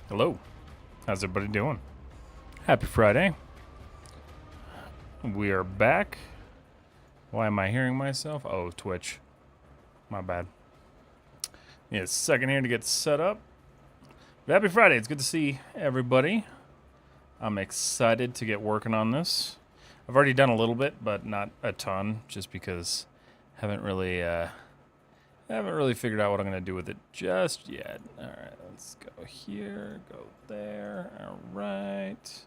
Hello, how's everybody doing? Happy Friday. We are back. Why am I hearing myself? Oh, Twitch. My bad. Yeah, second here to get set up. But happy Friday, it's good to see everybody. I'm excited to get working on this. I've already done a little bit, but not a ton, just because I haven't really figured out what I'm going to do with it just yet. All right, let's go here, go there. All right.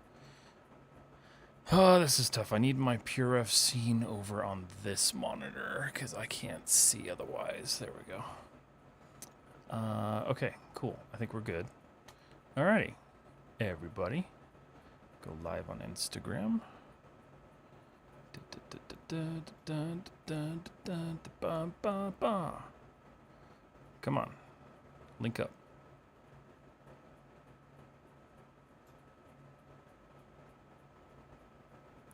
Oh, this is tough. I need my PureF scene over on this monitor because I can't see otherwise. There we go. Okay, cool. I think we're good. Alrighty, everybody. Go live on Instagram. Come on, link up.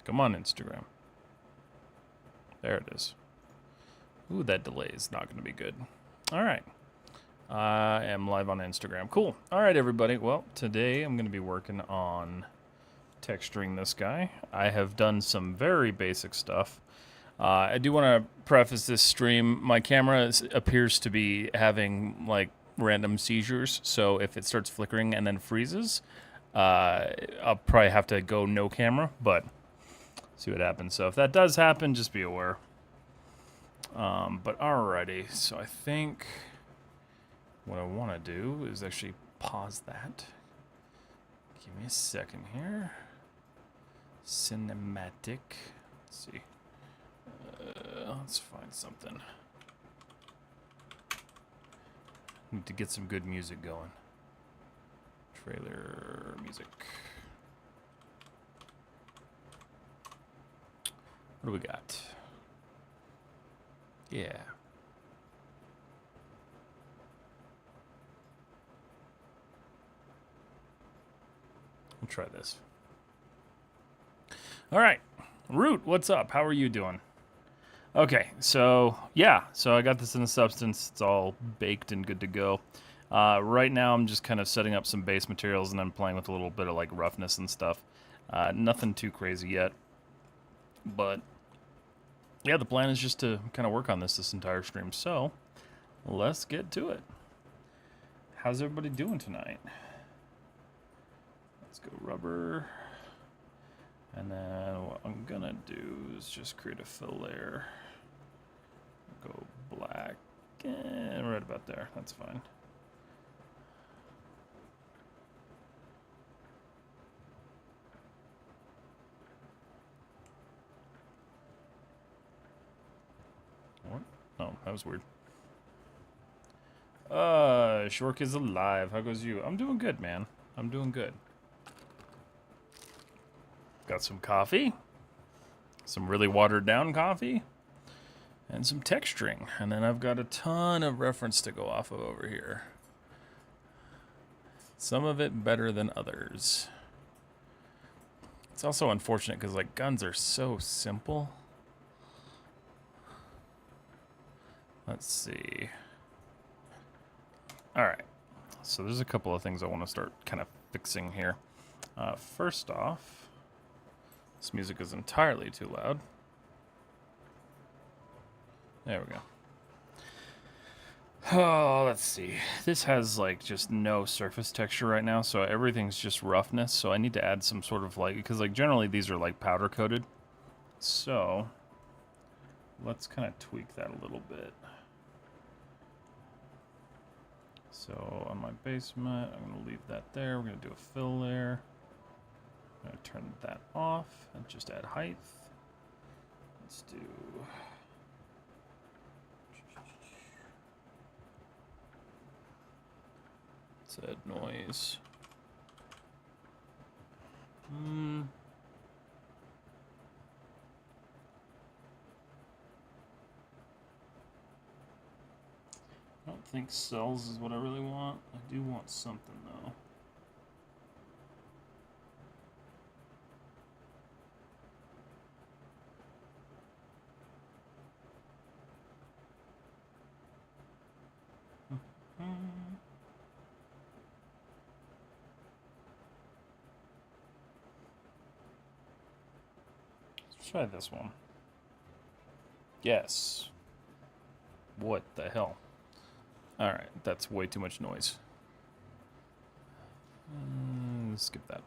Come on, Instagram. There it is. Ooh, that delay is not going to be good. All right. I am live on Instagram. Cool. All right, everybody. Well, today I'm going to be working on texturing this guy. I have done some very basic stuff. I do want to preface this stream. My camera appears to be having like random seizures, so if it starts flickering and then freezes, I'll probably have to go no camera, but see what happens. So if that does happen, just be aware. But alrighty, so I think what I want to do is actually pause that. Give me a second here. Cinematic. Let's see. Let's find something. Need to get some good music going. Trailer music. What do we got? Yeah. We'll try this. All right. Root, what's up? How are you doing? Okay, so yeah, so I got this in a substance. It's all baked and good to go. Right now I'm just kind of setting up some base materials and then playing with a little bit of like roughness and stuff. Nothing too crazy yet. But yeah, the plan is just to kind of work on this entire stream. So let's get to it. How's everybody doing tonight? Let's go rubber. And then what I'm gonna do is just create a fill layer. Go black and right about there. That's fine. What? Oh, that was weird. Shork is alive. How goes you? I'm doing good, man. I'm doing good. Got some coffee. some really watered down coffee, and some texturing. And then I've got a ton of reference to go off of over here. Some of it better than others. It's also unfortunate because, like, guns are so simple. Let's see. All right. So there's a couple of things I want to start kind of fixing here. First off, this music is entirely too loud. There we go. Oh, let's see. This has like just no surface texture right now, so everything's just roughness. So I need to add some sort of like, because like generally these are like powder coated. So let's kind of tweak that a little bit. So on my basement, I'm going to leave that there. We're going to do a fill there. I'm going to turn that off and just add height. Let's do... let's add noise. I don't think cells is what I really want. I do want something though. Let's try this one. Yes. What the hell? Alright, that's way too much noise. Skip that.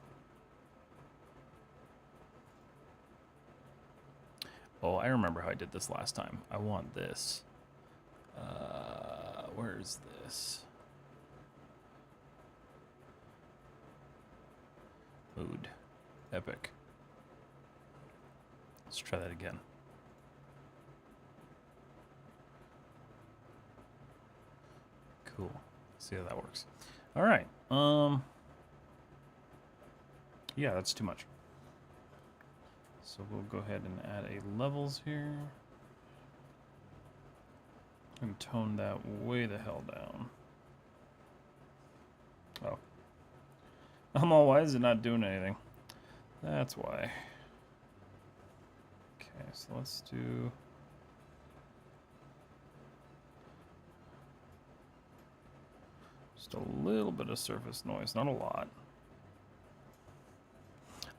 Oh, I remember how I did this last time. I want this. Where is this? Mood. Epic. Let's try that again. Cool. See how that works. All right. Yeah, that's too much. So we'll go ahead and add a levels here. And tone that way the hell down. Oh. I'm all, why is it not doing anything? That's why. Okay, so let's do... just a little bit of surface noise, not a lot.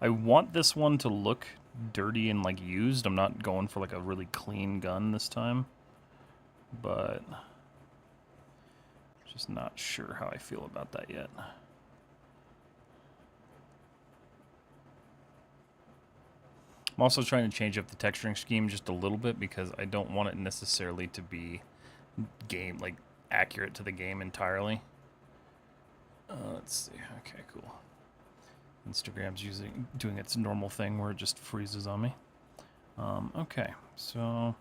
I want this one to look dirty and like used. I'm not going for like a really clean gun this time. But just not sure how I feel about that yet. I'm also trying to change up the texturing scheme just a little bit because I don't want it necessarily to be game like accurate to the game entirely. Let's see. Okay, cool. Instagram's doing its normal thing where it just freezes on me. Okay, so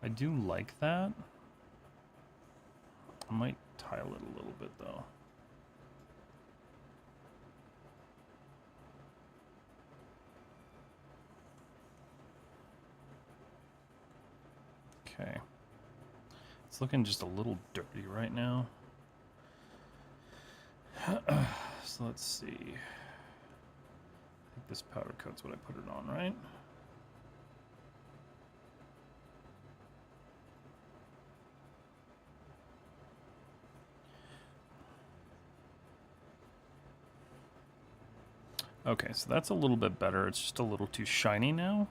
I do like that. I might tile it a little bit though. Okay. It's looking just a little dirty right now. So let's see. I think this powder coat's what I put it on, right? Okay, so that's a little bit better. It's just a little too shiny now.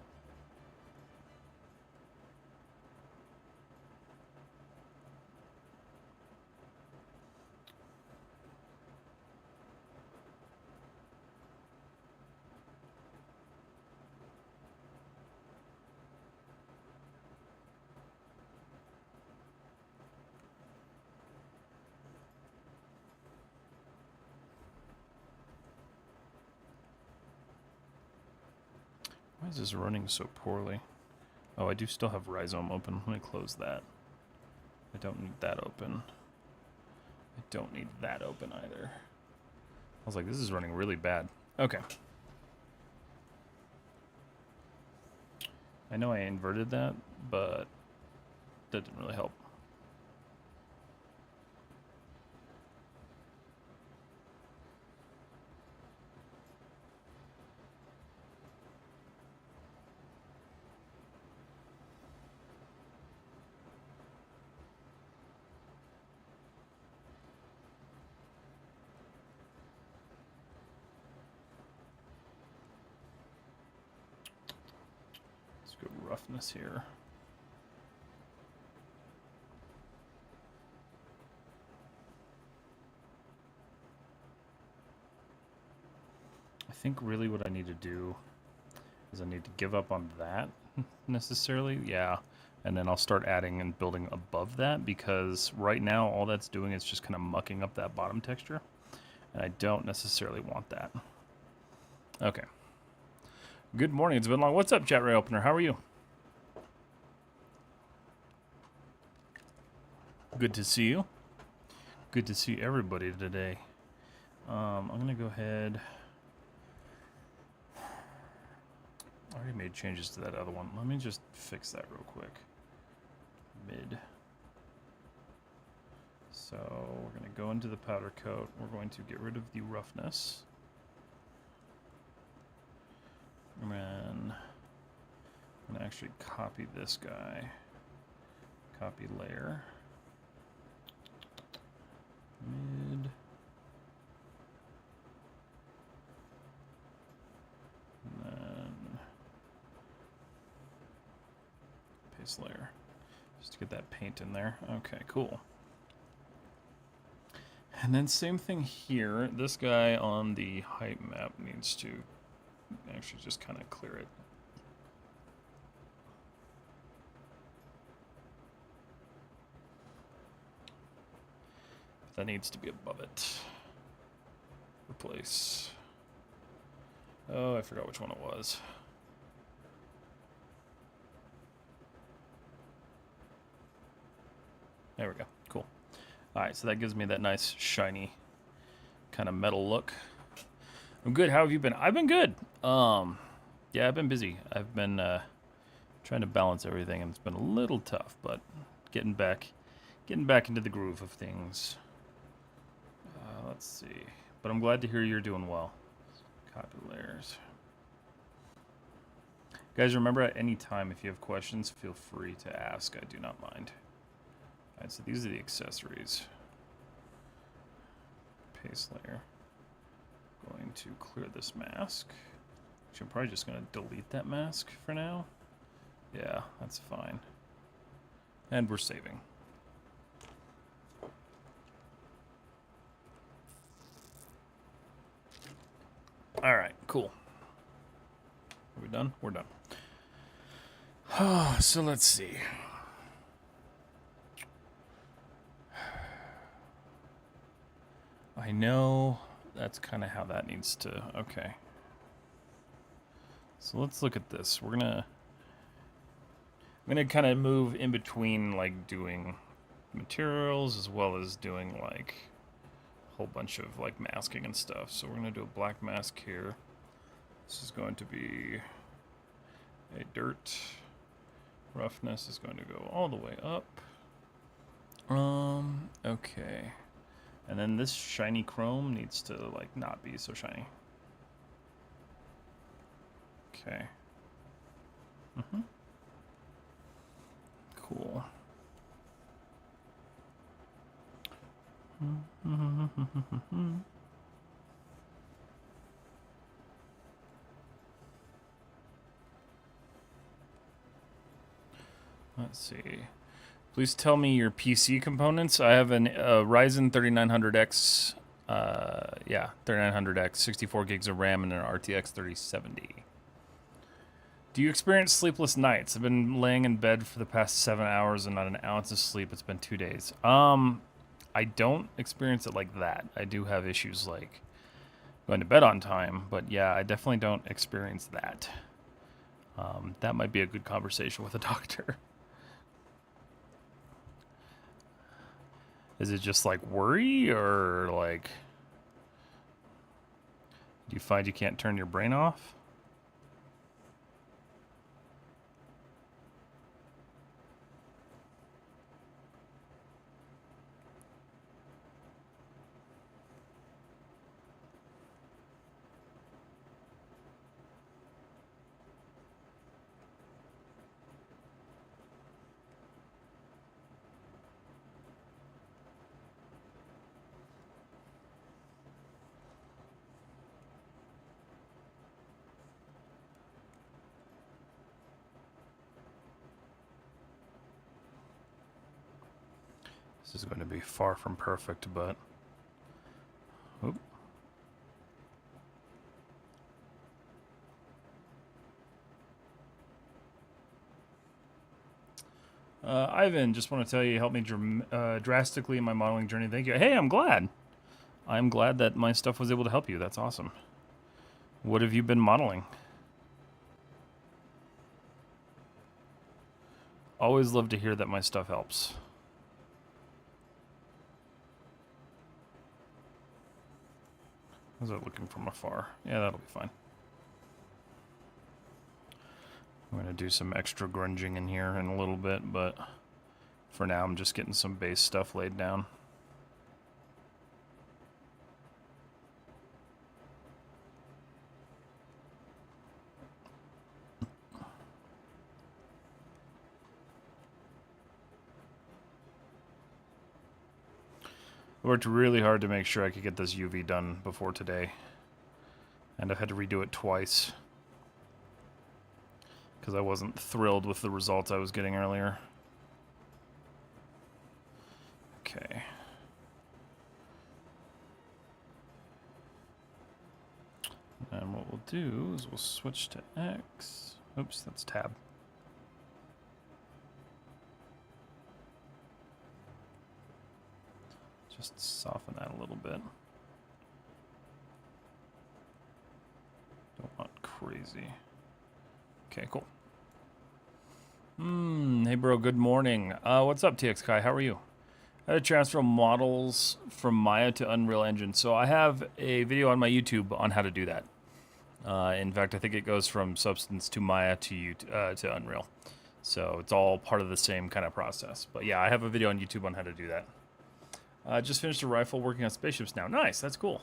Why is this running so poorly? Oh, I do still have Rhizome open. Let me close that. I don't need that open. I don't need that open either. I was like, this is running really bad. Okay. I know I inverted that, but that didn't really help. Let's go roughness here. I think really what I need to do is I need to give up on that necessarily. Yeah. And then I'll start adding and building above that, because right now all that's doing is just kind of mucking up that bottom texture. And I don't necessarily want that. Okay. Good morning. It's been long. What's up, chat ray opener? How are you? Good to see you. Good to see everybody today. I'm going to go ahead. I already made changes to that other one. Let me just fix that real quick. Mid. So we're going to go into the powder coat. We're going to get rid of the roughness. And then I'm going to actually copy this guy. Copy layer. Mid. And then paste layer. Just to get that paint in there. Okay, cool. And then same thing here. This guy on the height map needs to actually just kind of clear it. That needs to be above it. Replace. Oh, I forgot which one it was. There we go. Cool. All right, so that gives me that nice shiny kind of metal look. I'm good. How have you been? I've been good. Yeah, I've been busy. I've been trying to balance everything, and it's been a little tough, but getting back into the groove of things. Let's see. But I'm glad to hear you're doing well. Copy layers. Guys, remember at any time, if you have questions, feel free to ask. I do not mind. All right, so these are the accessories. Paste layer. Going to clear this mask. Actually, I'm probably just going to delete that mask for now. Yeah, that's fine. And we're saving. All right, cool. Are we done? We're done. So let's see. I know that's kind of how that needs to... Okay. So let's look at this. I'm gonna kind of move in between, like, doing materials as well as doing, like, a whole bunch of, like, masking and stuff. So we're gonna do a black mask here. This is going to be a dirt. Roughness is going to go all the way up. Okay. And then this shiny chrome needs to, like, not be so shiny. Okay. Cool. Let's see. Please tell me your PC components. I have an Ryzen 3900X, 3900X, 64 gigs of RAM, and an RTX 3070. Do you experience sleepless nights? I've been laying in bed for the past 7 hours and not an ounce of sleep. It's been 2 days. I don't experience it like that. I do have issues like going to bed on time, but yeah, I definitely don't experience that. That might be a good conversation with a doctor. Is it just like worry, or like, do you find you can't turn your brain off? This is going to be far from perfect, but... Oop. Ivan, just want to tell you helped me drastically in my modeling journey. Thank you. Hey, I'm glad. I'm glad that my stuff was able to help you. That's awesome. What have you been modeling? Always love to hear that my stuff helps. How's that looking from afar? Yeah, that'll be fine. I'm going to do some extra grunging in here in a little bit, but for now I'm just getting some base stuff laid down. I worked really hard to make sure I could get this UV done before today, and I had to redo it twice because I wasn't thrilled with the results I was getting earlier. Okay. And what we'll do is we'll switch to X. Oops, that's tab. Just soften that a little bit. Don't want crazy. Okay, cool. Hey bro, good morning. What's up, TX Kai? How are you? I had to transfer models from Maya to Unreal Engine. So I have a video on my YouTube on how to do that. In fact, I think it goes from Substance to Maya to Unreal. So it's all part of the same kind of process. But yeah, I have a video on YouTube on how to do that. Just finished a rifle, working on spaceships now. Nice, that's cool.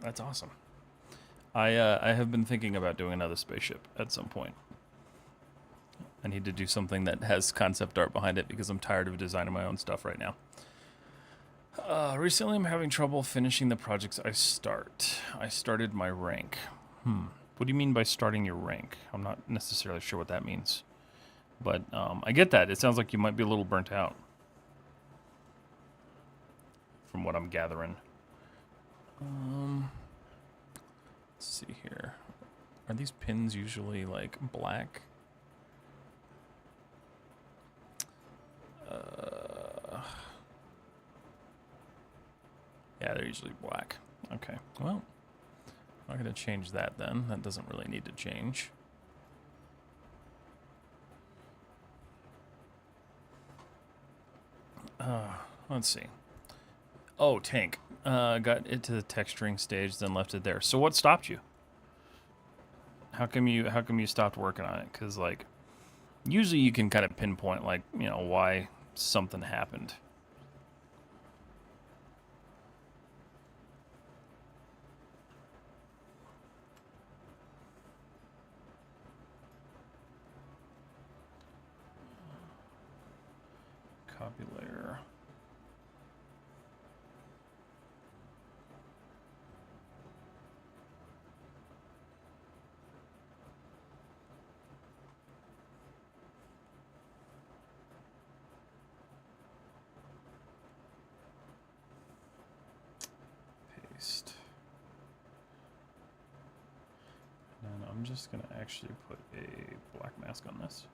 That's awesome. I have been thinking about doing another spaceship at some point. I need to do something that has concept art behind it because I'm tired of designing my own stuff right now. Recently I'm having trouble finishing the projects I start. I started my rank. What do you mean by starting your rank? I'm not necessarily sure what that means. But I get that. It sounds like you might be a little burnt out. From what I'm gathering. Let's see here. Are these pins usually like black? Yeah, they're usually black. Okay, well, I'm not going to change that then. That doesn't really need to change. Let's see. Oh, tank. Got it to the texturing stage, then left it there. So what stopped you? How come you stopped working on it? Because like, usually you can kind of pinpoint like, you know, why something happened. Copy layer. Paste. And I'm just going to actually put a black mask on this.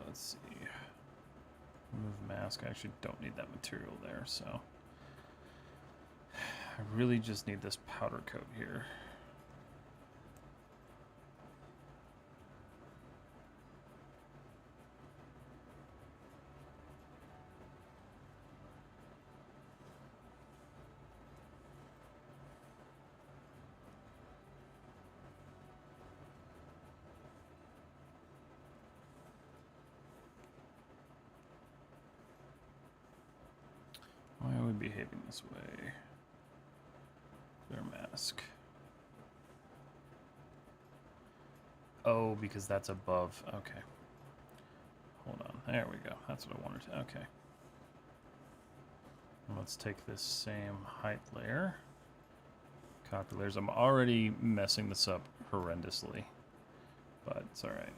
Let's see. Move mask. I actually don't need that material there, so I really just need this powder coat here. Why are we behaving this way? Clear mask. Oh, because that's above. Okay. Hold on. There we go. That's what I wanted to. Okay. Let's take this same height layer. Copy layers. I'm already messing this up horrendously, but it's all right.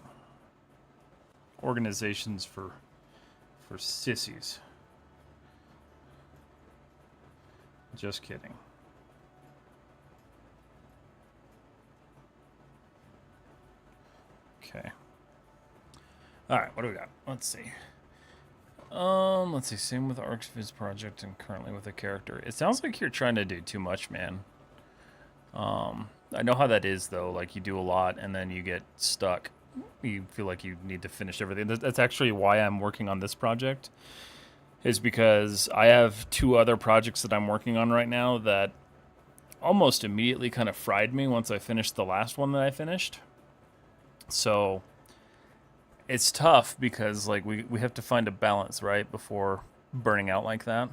Organizations for sissies. Just kidding. Okay. All right, what do we got? Let's see. Let's see. Same with ArcViz project and currently with a character. It sounds like you're trying to do too much, man. I know how that is though. Like you do a lot and then you get stuck. You feel like you need to finish everything. That's actually why I'm working on this project. Is because I have 2 other projects that I'm working on right now that almost immediately kind of fried me once I finished the last one that I finished. So it's tough because like we have to find a balance, right, before burning out like that.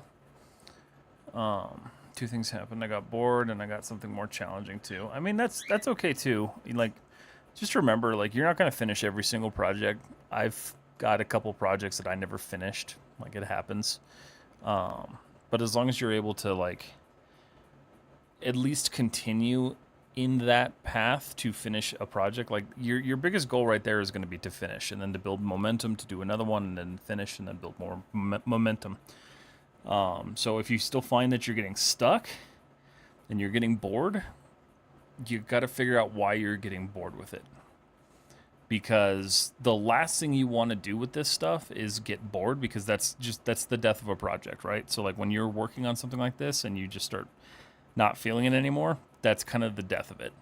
2 things happened. I got bored and I got something more challenging too. I mean, that's okay too. Like just remember, like you're not going to finish every single project. I've got a couple projects that I never finished. Like it happens. But as long as you're able to like at least continue in that path to finish a project, like your biggest goal right there is going to be to finish and then to build momentum to do another one and then finish and then build more momentum. So if you still find that you're getting stuck and you're getting bored, you got to figure out why you're getting bored with it. Because the last thing you want to do with this stuff is get bored, because that's the death of a project, right? So like when you're working on something like this and you just start not feeling it anymore, that's kind of the death of it.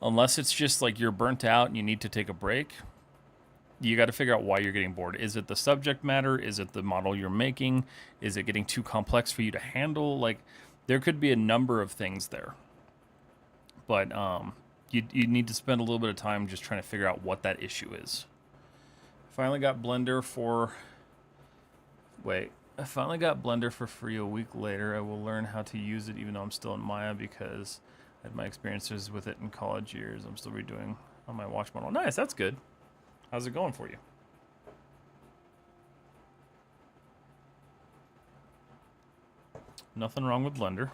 Unless it's just like you're burnt out and you need to take a break, you got to figure out why you're getting bored. Is it the subject matter? Is it the model you're making? Is it getting too complex for you to handle? Like there could be a number of things there. But you need to spend a little bit of time just trying to figure out what that issue is. Finally got Blender for... Wait. I finally got Blender for free a week later. I will learn how to use it even though I'm still in Maya because I had my experiences with it in college years. I'm still redoing on my watch model. Nice, that's good. How's it going for you? Nothing wrong with Blender.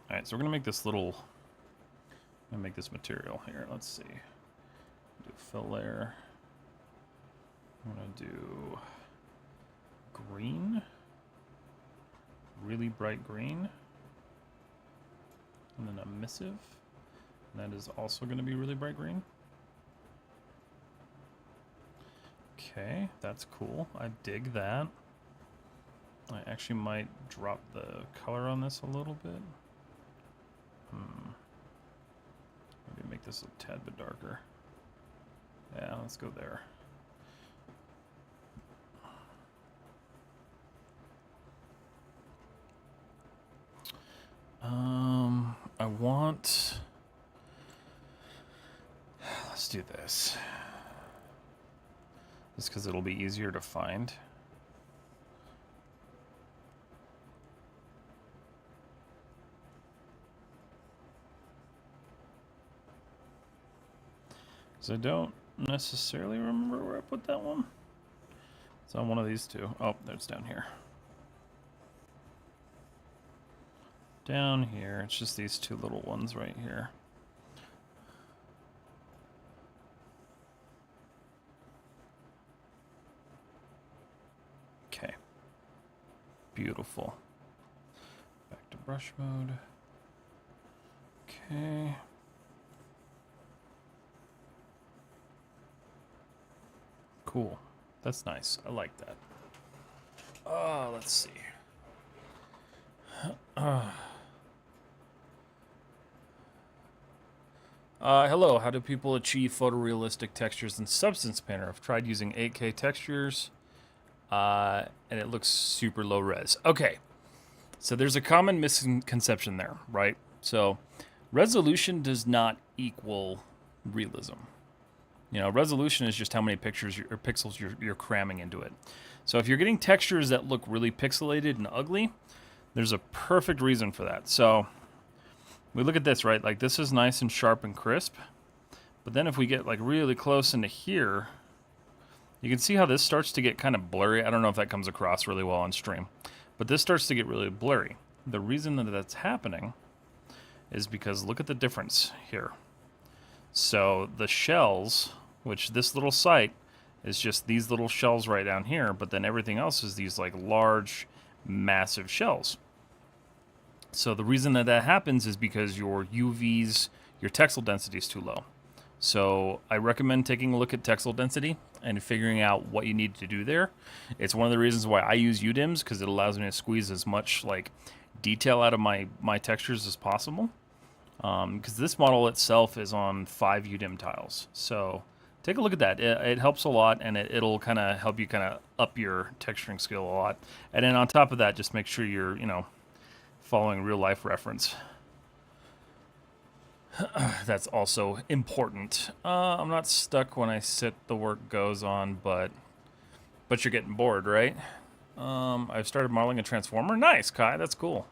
Alright, so we're going to make this little... I'm going to make this material here. Let's see. Do fill layer. I'm going to do green. Really bright green. And then emissive. And that is also going to be really bright green. Okay, that's cool. I dig that. I actually might drop the color on this a little bit. Maybe make this a tad bit darker. Yeah, let's go there. I want... Let's do this. Just because it'll be easier to find. Because I don't necessarily remember where I put that one. It's on one of these 2. Oh, it's down here. Down here. It's just these 2 little ones right here. Okay. Beautiful. Back to brush mode. Okay. Cool. That's nice. I like that. Let's see. Hello, how do people achieve photorealistic textures in Substance Painter? I've tried using 8K textures, and it looks super low res. Okay, so there's a common misconception there, right? So resolution does not equal realism. You know, resolution is just how many pictures or pixels you're cramming into it. So if you're getting textures that look really pixelated and ugly, there's a perfect reason for that. So we look at this, right? Like this is nice and sharp and crisp, But then if we get like really close into here, you can see how this starts to get kind of blurry. I don't know if that comes across really well on stream, but this starts to get really blurry. The reason that that's happening is because look at the difference here. So the shells, which this little site is just these little shells right down here, but then everything else is these like large, massive shells. So the reason that that happens is because your UVs, your texel density is too low. So I recommend taking a look at texel density and figuring out what you need to do there. It's one of the reasons why I use UDIMs, because it allows me to squeeze as much like detail out of my textures as possible. Because this model itself is on 5 UDIM tiles. So take a look at that. It helps a lot, and it'll kind of help you kind of up your texturing skill a lot. And then on top of that, just make sure you're, you know, following real life reference. That's also important. I'm not stuck when I sit, the work goes on, but you're getting bored, right? I've started modeling a transformer. Nice, Kai, that's cool.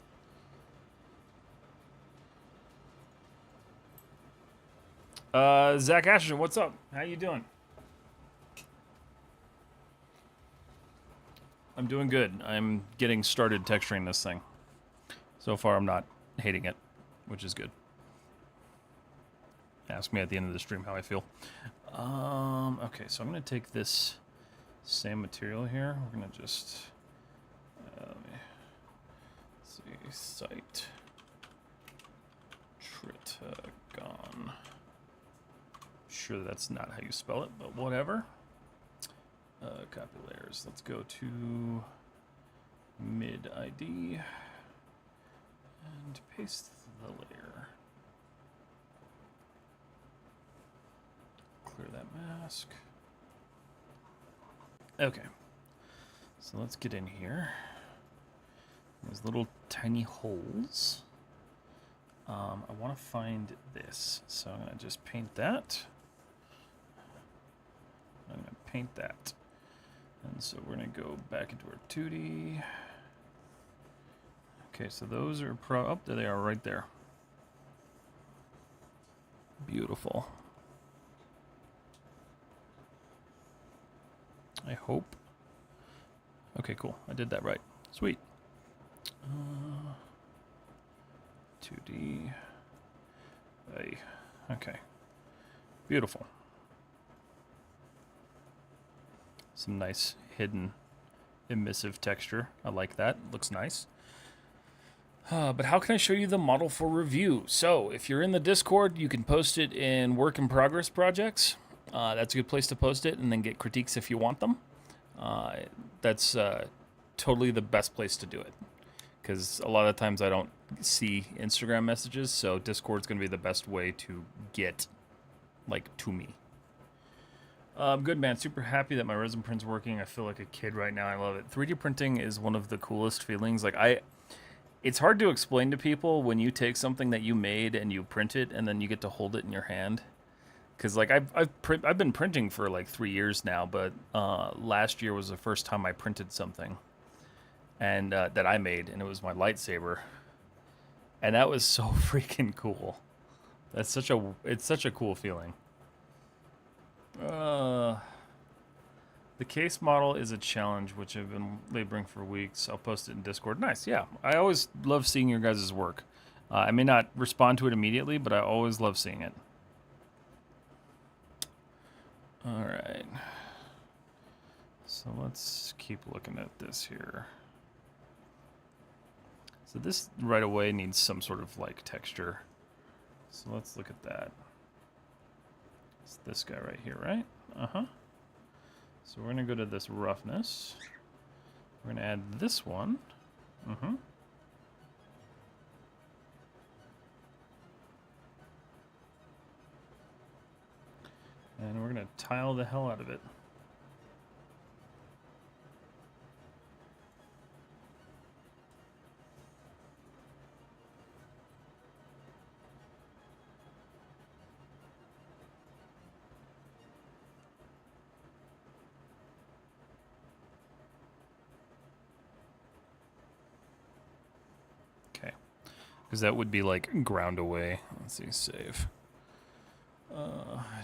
Zach Ashton, what's up? How you doing? I'm doing good. I'm getting started texturing this thing. So far, I'm not hating it, which is good. Ask me at the end of the stream how I feel. Okay, so I'm going to take this same material here. We're going to just, let me see, site, Tritagon. Sure that's not how you spell it, but whatever. Copy layers. Let's go to mid ID and paste the layer. Clear that mask. Okay, so let's get in here. There's little tiny holes. I want to find this, so I'm going to just paint that. I'm going to paint that. And so we're going to go back into our 2D. Okay, so those are oh, there they are right there. Beautiful. I hope. Okay, cool. I did that right. Sweet. 2D. Okay. Beautiful. Some nice hidden emissive texture. I like that. Looks nice. But how can I show you the model for review? So if you're in the Discord, you can post it in work in progress projects. That's a good place to post it, and then get critiques if you want them. That's totally the best place to do it, because a lot of times I don't see Instagram messages, so Discord's going to be the best way to get, like, to me. Good, man. Super happy that my resin print's working. I feel like a kid right now. I love it. 3D printing is one of the coolest feelings. Like, it's hard to explain to people when you take something that you made and you print it, and then you get to hold it in your hand. Because, like, I've been printing for, like, 3 years now, but last year was the first time I printed something and that I made, and it was my lightsaber. And that was so freaking cool. It's such a cool feeling. The case model is a challenge, which I've been laboring for weeks. I'll post it in Discord. Nice, yeah. I always love seeing your guys' work. I may not respond to it immediately, but I always love seeing it. All right. So let's keep looking at this here. So this right away needs some sort of like texture. So let's look at that. It's this guy right here, right? Uh-huh. So we're gonna go to this roughness. We're gonna add this one. Mm-hmm. And we're gonna tile the hell out of it. Okay, because that would be like ground away. Let's see, save.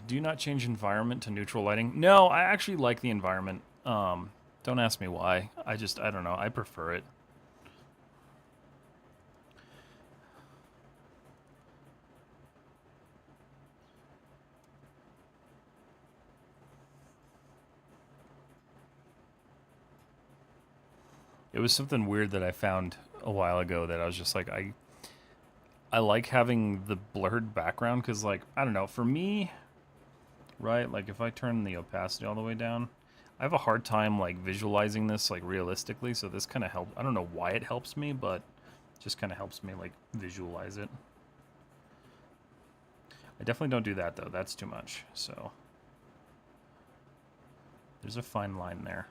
Do you not change environment to neutral lighting? No, I actually like the environment. Don't ask me why. I don't know. I prefer it. It was something weird that I found a while ago that I was just like, I like having the blurred background because, like, I don't know, for me, right, like if I turn the opacity all the way down, I have a hard time like visualizing this like realistically, so this kind of helps. I don't know why it helps me, but it just kind of helps me like visualize it. I definitely don't do that though. That's too much. So there's a fine line there.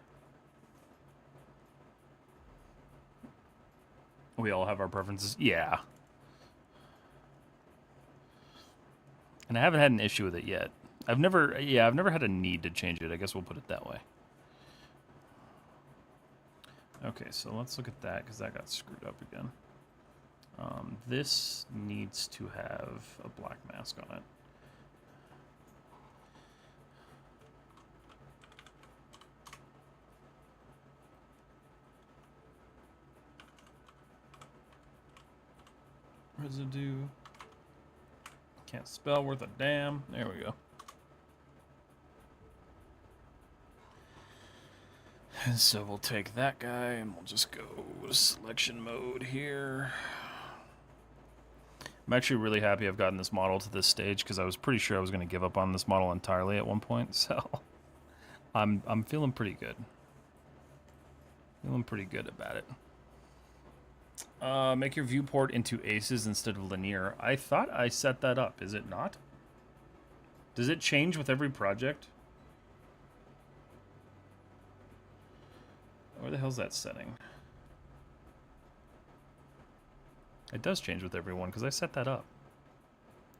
We all have our preferences. Yeah. And I haven't had an issue with it yet. I've never had a need to change it. I guess we'll put it that way. Okay, so let's look at that because that got screwed up again. This needs to have a black mask on it. Residue. Can't spell worth a damn. There we go. And so we'll take that guy and we'll just go to selection mode here. I'm actually really happy I've gotten this model to this stage because I was pretty sure I was going to give up on this model entirely at one point. So I'm feeling pretty good. Feeling pretty good about it. Make your viewport into aces instead of linear. I thought I set that up. Is it not? Does it change with every project? Where the hell's that setting? It does change with everyone because I set that up.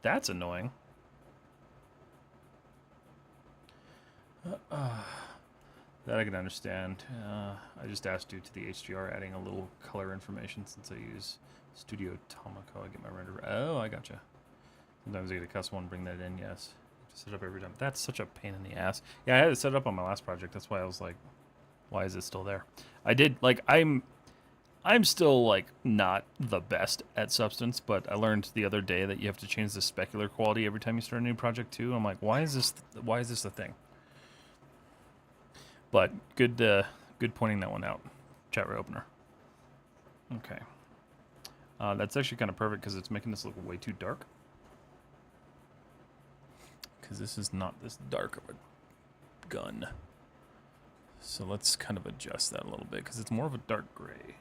That's annoying. That I can understand. I just asked due to the HDR adding a little color information since I use Studio Tomico. I get my render. Oh, I gotcha. Sometimes I get a custom one, bring that in. Yes, set it up every time. That's such a pain in the ass. Yeah, I had it set up on my last project. That's why I was like, why is it still there? I did like I'm still like not the best at Substance, but I learned the other day that you have to change the specular quality every time you start a new project too. I'm like, why is this the thing? But good pointing that one out. Chat reopener. Okay. That's actually kind of perfect because it's making this look way too dark. Because this is not this dark of a gun. So let's kind of adjust that a little bit because it's more of a dark gray.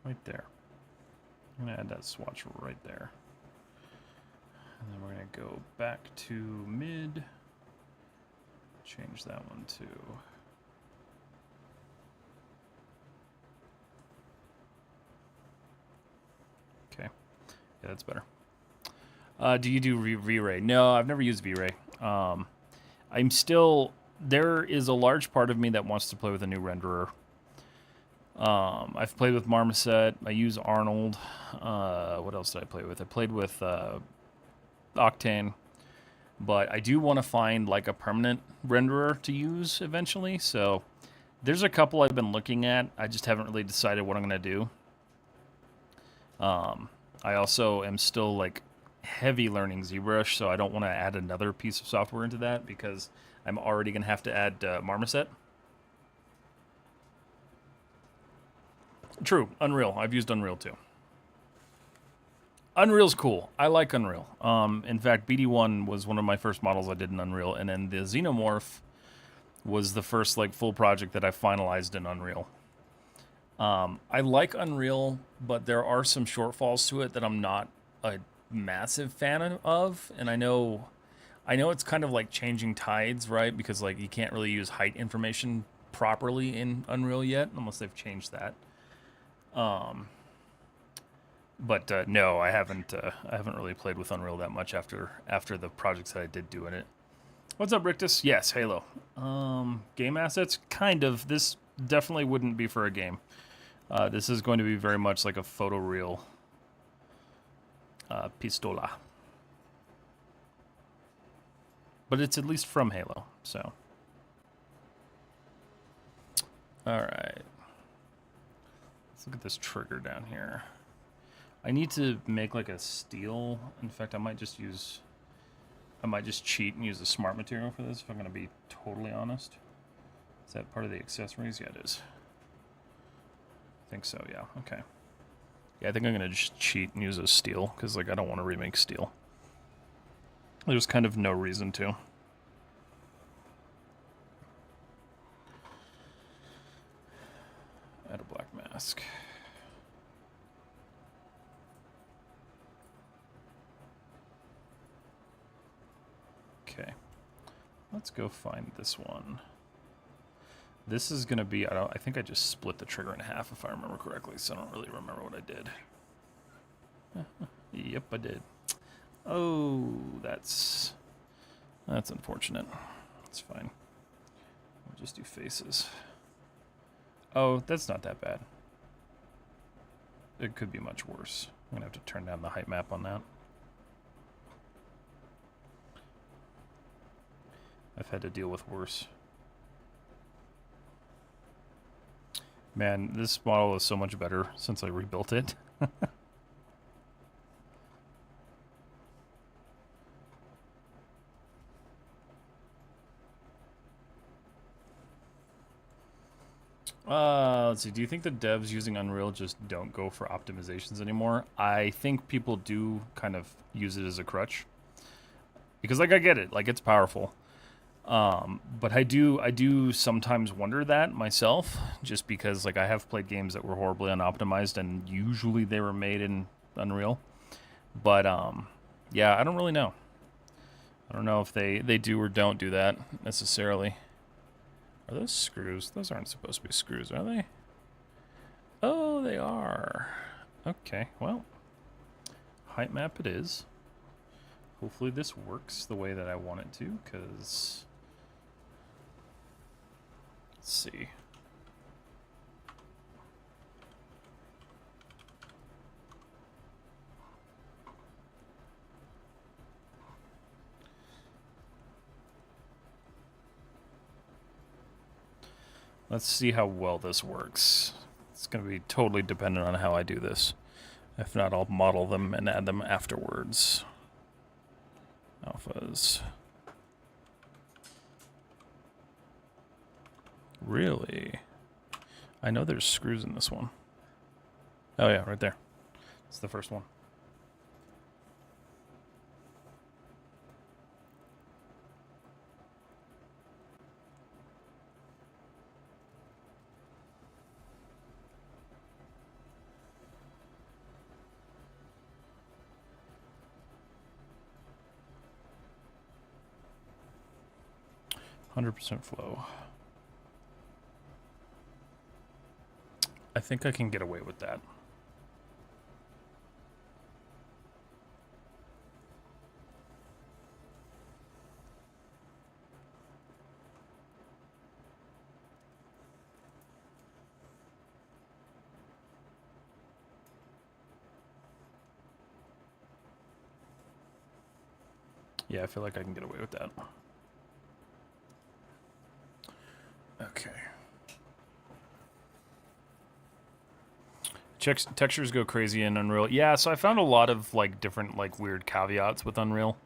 Right there. I'm going to add that swatch right there. And then we're going to go back to mid. Change that one too. Okay. Yeah, that's better. Do you do V-Ray? No, I've never used V-Ray. I'm still... There is a large part of me that wants to play with a new renderer. I've played with Marmoset. I use Arnold. What else did I play with? I played with Octane. But I do want to find like a permanent renderer to use eventually. So there's a couple I've been looking at. I just haven't really decided what I'm going to do. I also am still like heavy learning ZBrush, so I don't want to add another piece of software into that because I'm already going to have to add Marmoset. True, Unreal. I've used Unreal too. Unreal's cool. I like Unreal. In fact, BD1 was one of my first models I did in Unreal, and then the Xenomorph was the first like full project that I finalized in Unreal. I like Unreal, but there are some shortfalls to it that I'm not a massive fan of, and I know it's kind of like changing tides, right? Because like you can't really use height information properly in Unreal yet, unless they've changed that. But no, I haven't really played with Unreal that much after the projects that I did do in it. What's up, Rictus? Yes, Halo. Game assets? Kind of. This definitely wouldn't be for a game. This is going to be very much like a photoreal pistola. But it's at least from Halo, so. Alright. Let's look at this trigger down here. I need to make like a steel. In fact, I might just cheat and use the smart material for this, if I'm going to be totally honest. Is that part of the accessories? Yeah, it is. I think so, yeah. Okay. Yeah, I think I'm going to just cheat and use a steel, because like I don't want to remake steel. There's kind of no reason to. Add a black mask. Okay. Let's go find this one. This is going to be, I think I just split the trigger in half if I remember correctly, so I don't really remember what I did. Yep, I did. Oh, that's unfortunate. It's fine. We'll just do faces. Oh, that's not that bad. It could be much worse. I'm going to have to turn down the height map on that. I've had to deal with worse. Man, this model is so much better since I rebuilt it. Let's see. Do you think the devs using Unreal just don't go for optimizations anymore? I think people do kind of use it as a crutch. Because, like, I get it. Like, it's powerful. But I do sometimes wonder that myself, just because like I have played games that were horribly unoptimized and usually they were made in Unreal. But yeah, I don't really know. I don't know if they do or don't do that necessarily. Are those screws? Those aren't supposed to be screws, are they? Oh, they are. Okay, well, height map it is. Hopefully this works the way that I want it to, because let's see. Let's see how well this works. It's going to be totally dependent on how I do this. If not, I'll model them and add them afterwards. Alphas. Really? I know there's screws in this one. Oh yeah, right there. It's the first one. %% flow. I think I can get away with that. Yeah, I feel like I can get away with that. Okay. Textures go crazy in Unreal. Yeah, so I found a lot of like different like weird caveats with Unreal.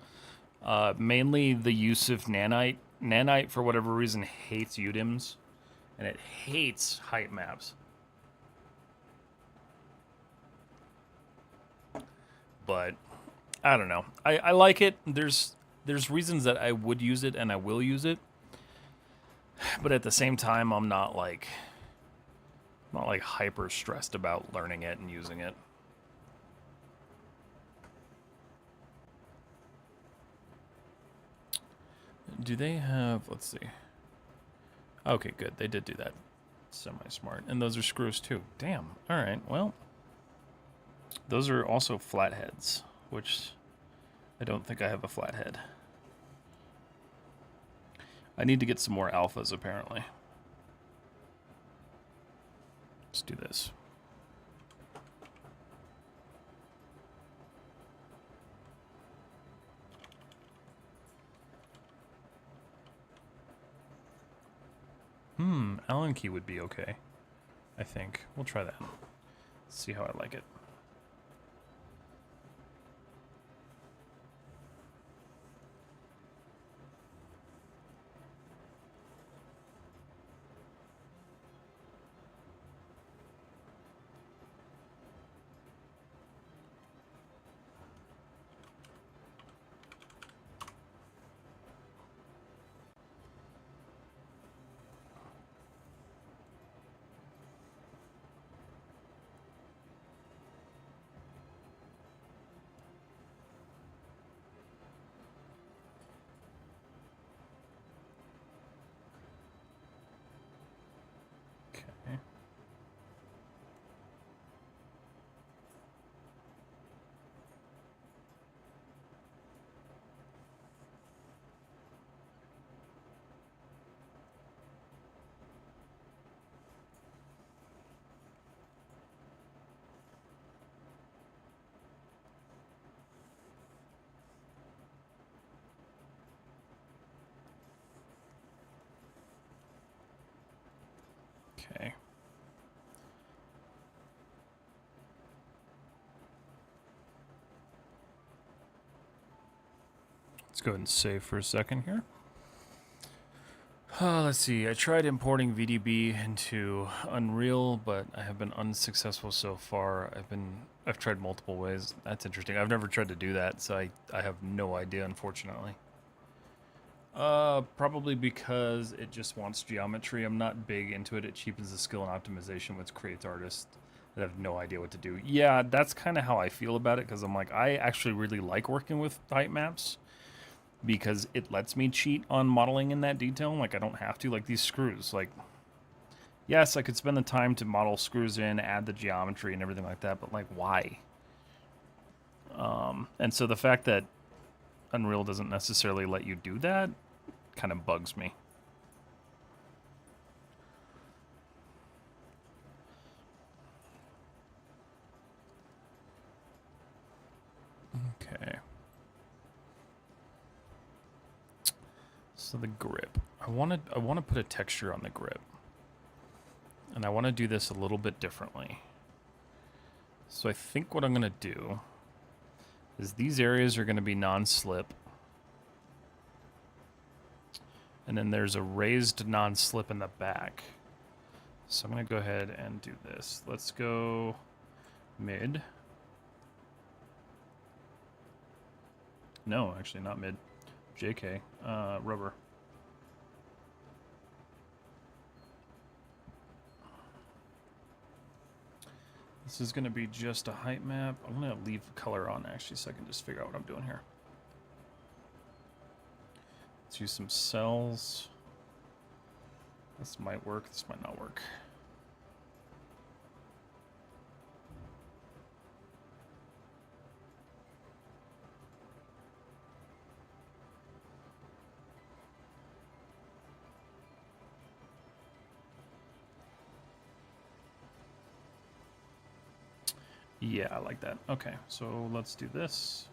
Mainly the use of nanite. Nanite, for whatever reason, hates UDIMs, and it hates height maps. But I don't know. I like it. There's reasons that I would use it and I will use it. But at the same time, I'm not like hyper stressed about learning it and using it. Do they have, let's see. Okay, good. They did do that. Semi-smart. And those are screws too. Damn. All right. Well, those are also flatheads, which I don't think I have a flathead. I need to get some more alphas, apparently. Let's do this. Allen key would be okay. I think. We'll try that. See how I like it. Okay. Let's go ahead and save for a second here. Let's see. I tried importing VDB into Unreal, but I have been unsuccessful so far. I've tried multiple ways. That's interesting. I've never tried to do that, so I have no idea, unfortunately. Probably because it just wants geometry. I'm not big into it. It cheapens the skill and optimization, which creates artists that have no idea what to do. Yeah, that's kind of how I feel about it, because I'm like, I actually really like working with height maps, because it lets me cheat on modeling in that detail. Like, I don't have to. Like, these screws. Like, yes, I could spend the time to model screws in, add the geometry and everything like that, but, like, why? And so the fact that Unreal doesn't necessarily let you do that kind of bugs me. Okay. So the grip. I want to put a texture on the grip. And I want to do this a little bit differently. So I think what I'm going to do is these areas are going to be non-slip. And then there's a raised non-slip in the back. So I'm going to go ahead and do this. Let's go mid. No, actually not mid. JK. Rubber. This is going to be just a height map. I'm going to leave color on, actually, so I can just figure out what I'm doing here. Let's use some cells. This might work. This might not work. Yeah, I like that. Okay, so let's do this.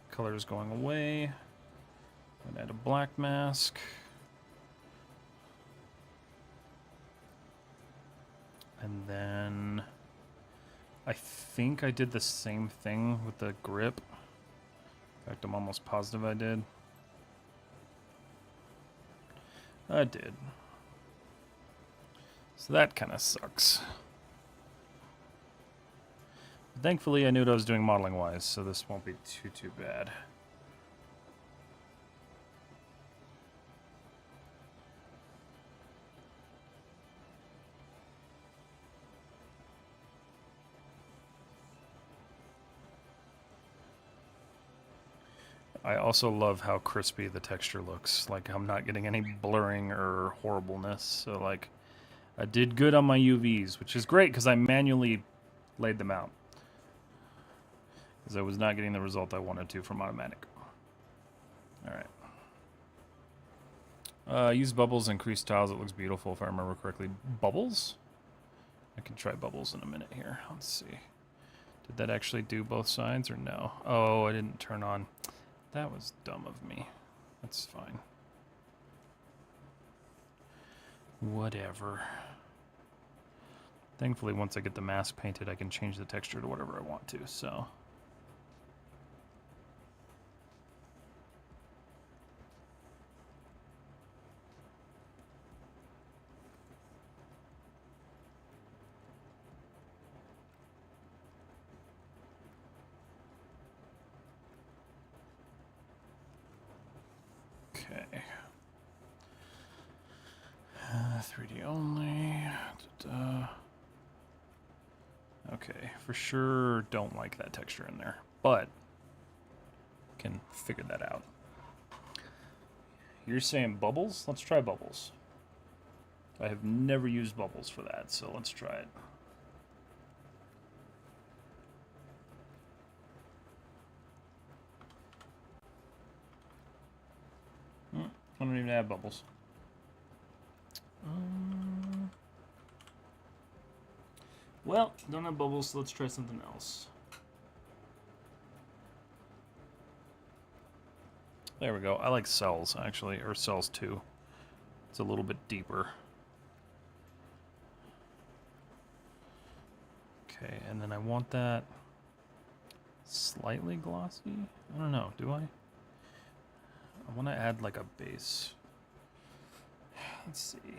Color is going away. I'm gonna add a black mask. And then I think I did the same thing with the grip. In fact, I'm almost positive I did. I did. So that kind of sucks. Thankfully, I knew what I was doing modeling-wise, so this won't be too bad. I also love how crispy the texture looks. Like, I'm not getting any blurring or horribleness. So, like, I did good on my UVs, which is great because I manually laid them out. Because I was not getting the result I wanted to from automatic. Alright. Use bubbles, increase tiles. It looks beautiful if I remember correctly. Bubbles? I can try bubbles in a minute here. Let's see. Did that actually do both sides or no? Oh, I didn't turn on. That was dumb of me. That's fine. Whatever. Thankfully, once I get the mask painted, I can change the texture to whatever I want to, so... Okay. 3D only. Da-da. Okay, for sure don't like that texture in there, but can figure that out. You're saying bubbles? Let's try bubbles. I have never used bubbles for that, so let's try it. I don't even have bubbles. Well, don't have bubbles, so let's try something else. There we go. I like cells, actually, or cells 2. It's a little bit deeper. Okay, and then I want that slightly glossy. I don't know, do I? I want to add like a base. Let's see.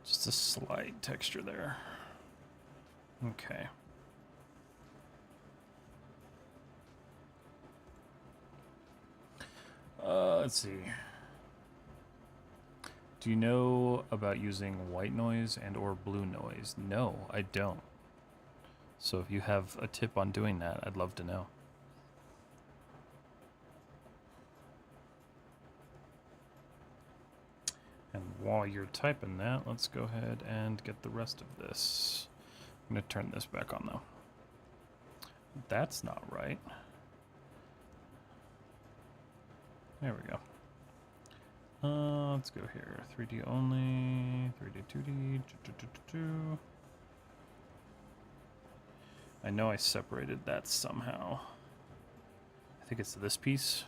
Just a slight texture there. Okay. Let's see. Do you know about using white noise and or blue noise? No, I don't. So if you have a tip on doing that, I'd love to know. And while you're typing that, let's go ahead and get the rest of this. I'm going to turn this back on, though. That's not right. There we go. Let's go here. 3D only. 3D, 2D. I know I separated that somehow. I think it's this piece.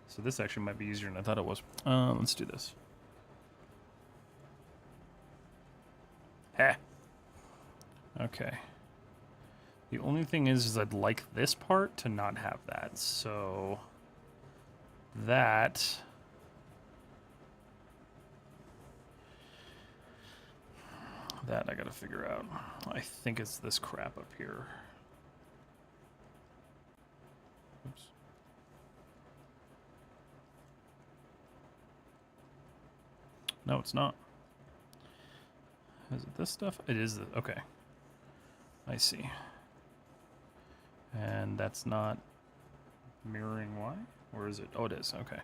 So this actually might be easier than I thought it was. Let's do this. Heh. Okay. The only thing is I'd like this part to not have that. So that I gotta figure out. I think it's this crap up here. Oops. No, it's not. Is it this stuff? It is. Okay. I see. And that's not mirroring Y? Or is it? Oh, it is. Okay.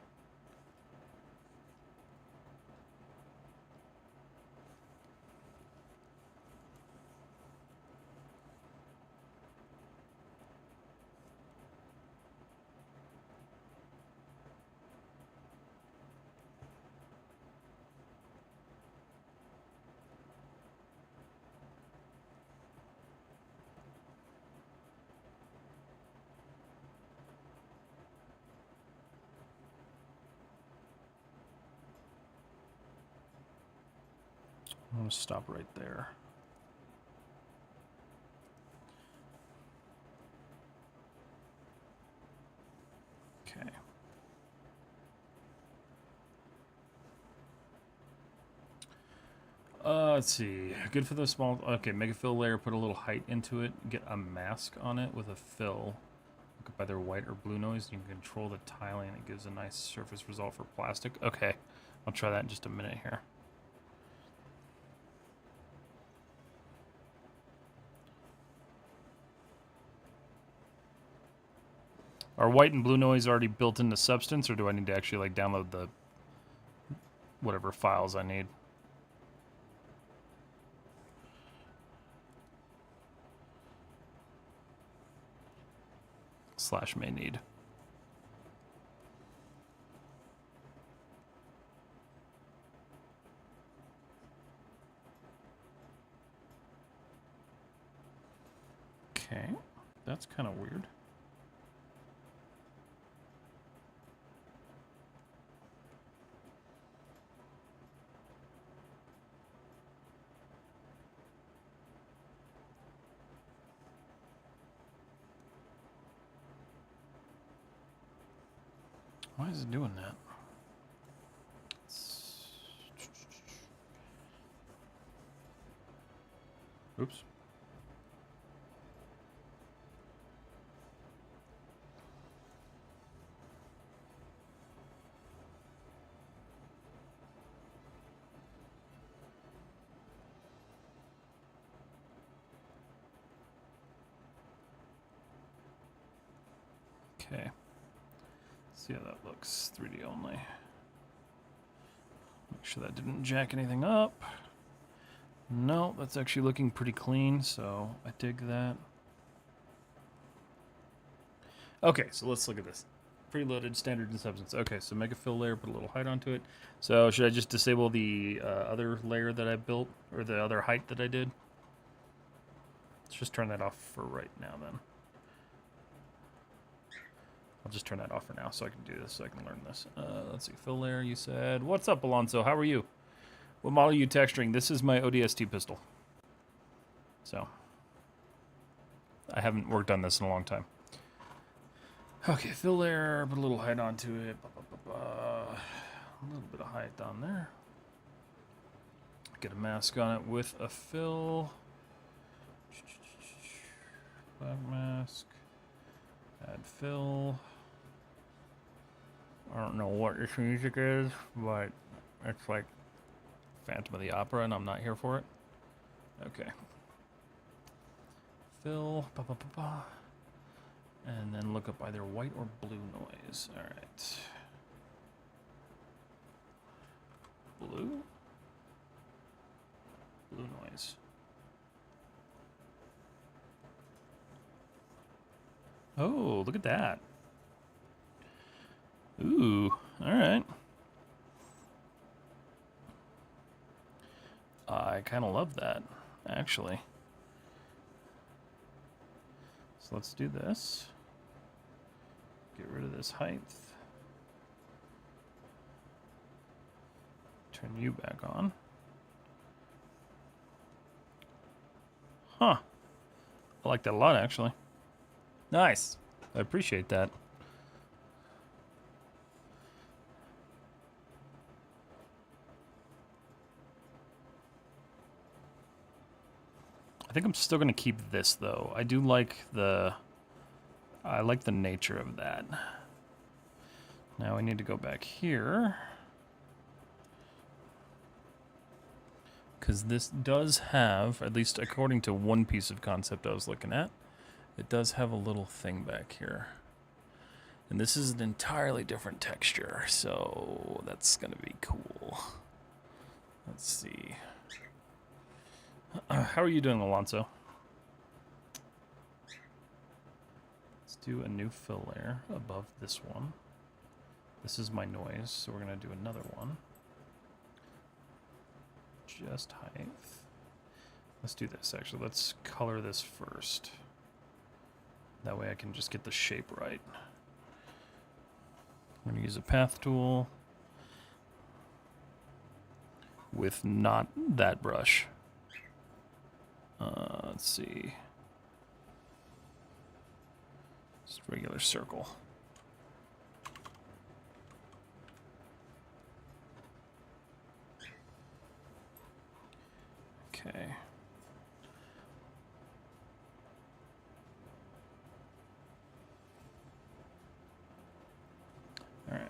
I'm going to stop right there. Okay. Let's see. Good for the small... Okay, make a fill layer, put a little height into it, get a mask on it with a fill. Look up either white or blue noise, and you can control the tiling. It gives a nice surface result for plastic. Okay, I'll try that in just a minute here. Are white and blue noise already built into Substance, or do I need to actually like download the whatever files I need? / may need. Okay, that's kind of weird. Why is it doing that? Oops. Okay. See how that looks. 3D only. Make sure that didn't jack anything up. No, that's actually looking pretty clean, so I dig that. Okay, so let's look at this. Preloaded, standard, and substance. Okay, so make a fill layer, put a little height onto it. So should I just disable the other layer that I built, or the other height that I did? Let's just turn that off for right now then. I'll just turn that off for now so I can do this, so I can learn this. Let's see, fill layer, you said. What's up, Alonso? How are you? What model are you texturing? This is my ODST pistol. So, I haven't worked on this in a long time. Okay, fill layer, put a little height onto it. A little bit of height down there. Get a mask on it with a fill. Black mask. Add fill. I don't know what this music is, but it's like Phantom of the Opera, and I'm not here for it. Okay. Fill. And then look up either white or blue noise. Alright. Blue? Blue noise. Oh, look at that. Ooh, alright. I kind of love that, actually. So let's do this. Get rid of this height. Turn you back on. Huh. I like that a lot, actually. Nice. I appreciate that. I think I'm still going to keep this, though. I do like the... I like the nature of that. Now we need to go back here. Because this does have, at least according to one piece of concept I was looking at, it does have a little thing back here. And this is an entirely different texture, so that's going to be cool. Let's see. How are you doing, Alonso? Let's do a new fill layer above this one. This is my noise, so we're going to do another one. Just height. Let's do this, actually. Let's color this first. That way I can just get the shape right. I'm going to use a path tool with not that brush. Let's see. Just regular circle. Okay. All right.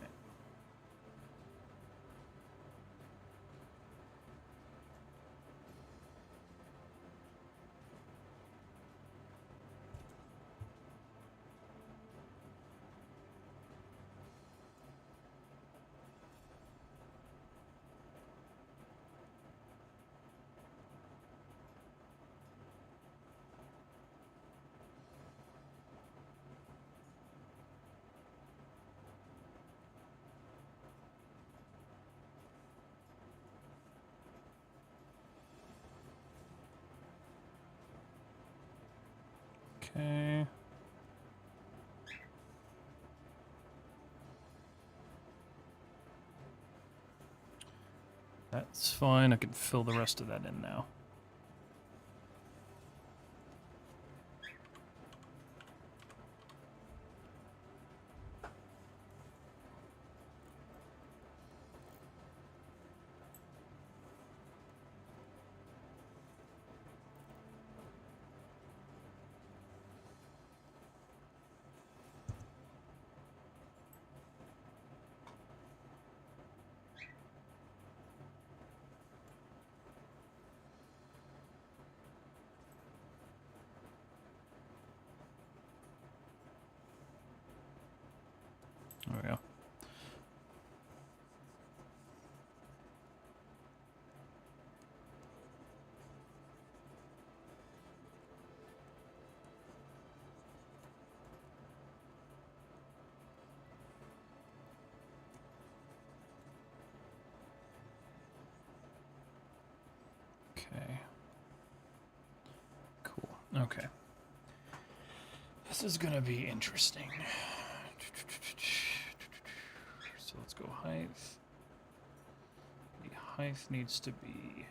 Okay. That's fine. I can fill the rest of that in now. There we go. Okay. Cool. Okay. This is gonna be interesting. So let's go height. The height needs to be...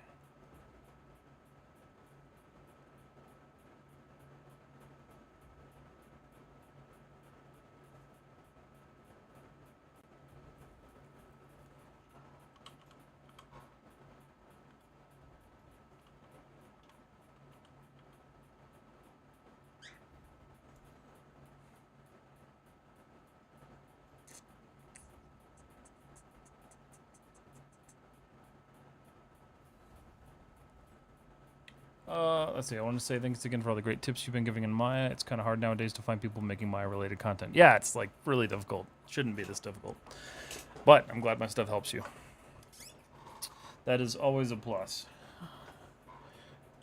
let's see, I want to say thanks again for all the great tips you've been giving in Maya. It's kind of hard nowadays to find people making Maya-related content. Yeah, it's like really difficult. Shouldn't be this difficult. But I'm glad my stuff helps you. That is always a plus.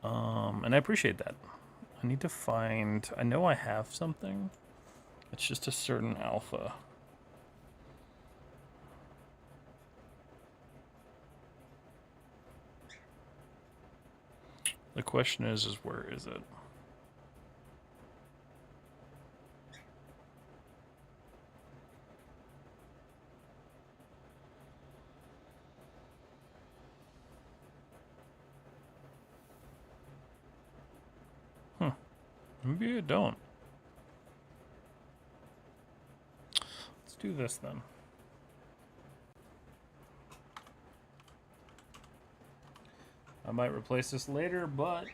And I appreciate that. I need to find... I know I have something. It's just a certain alpha. The question is where is it? Maybe I don't. Let's do this then. I might replace this later, but let's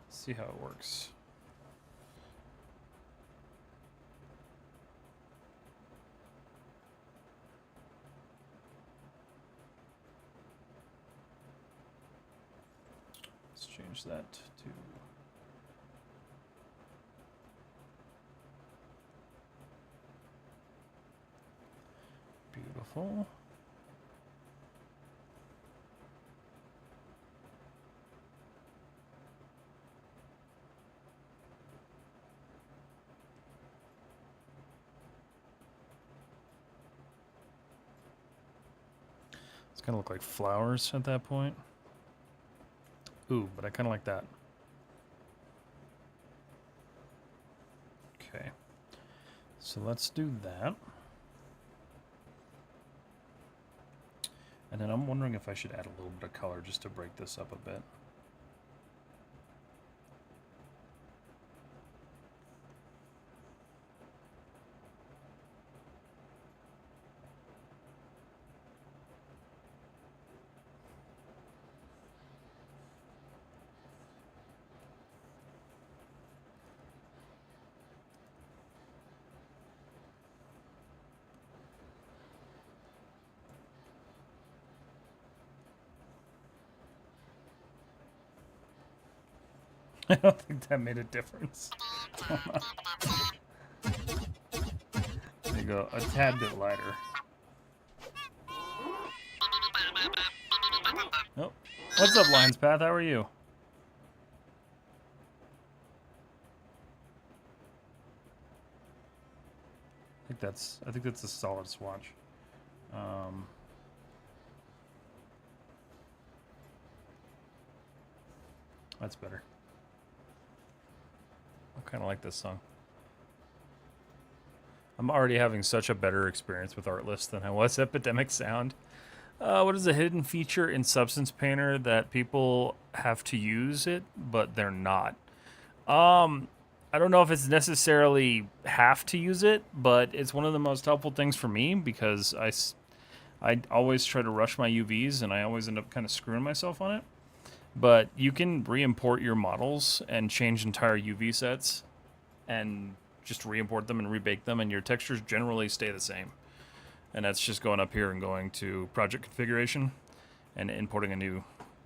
see how it works. Let's change that to... Beautiful. It's gonna look like flowers at that point. Ooh, but I kind of like that. Okay. So let's do that. And then I'm wondering if I should add a little bit of color just to break this up a bit. I don't think that made a difference. There you go, a tad bit lighter. Oh, what's up, Lions Path? How are you? I think that's a solid swatch. That's better. I kind of like this song. I'm already having such a better experience with Artlist than I was at Epidemic Sound. What is a hidden feature in Substance Painter that people have to use it, but they're not? I don't know if it's necessarily have to use it, but it's one of the most helpful things for me because I always try to rush my UVs and I always end up kind of screwing myself on it. But you can re-import your models and change entire UV sets and just re-import them and rebake them, and your textures generally stay the same. And that's just going up here and going to project configuration and importing a new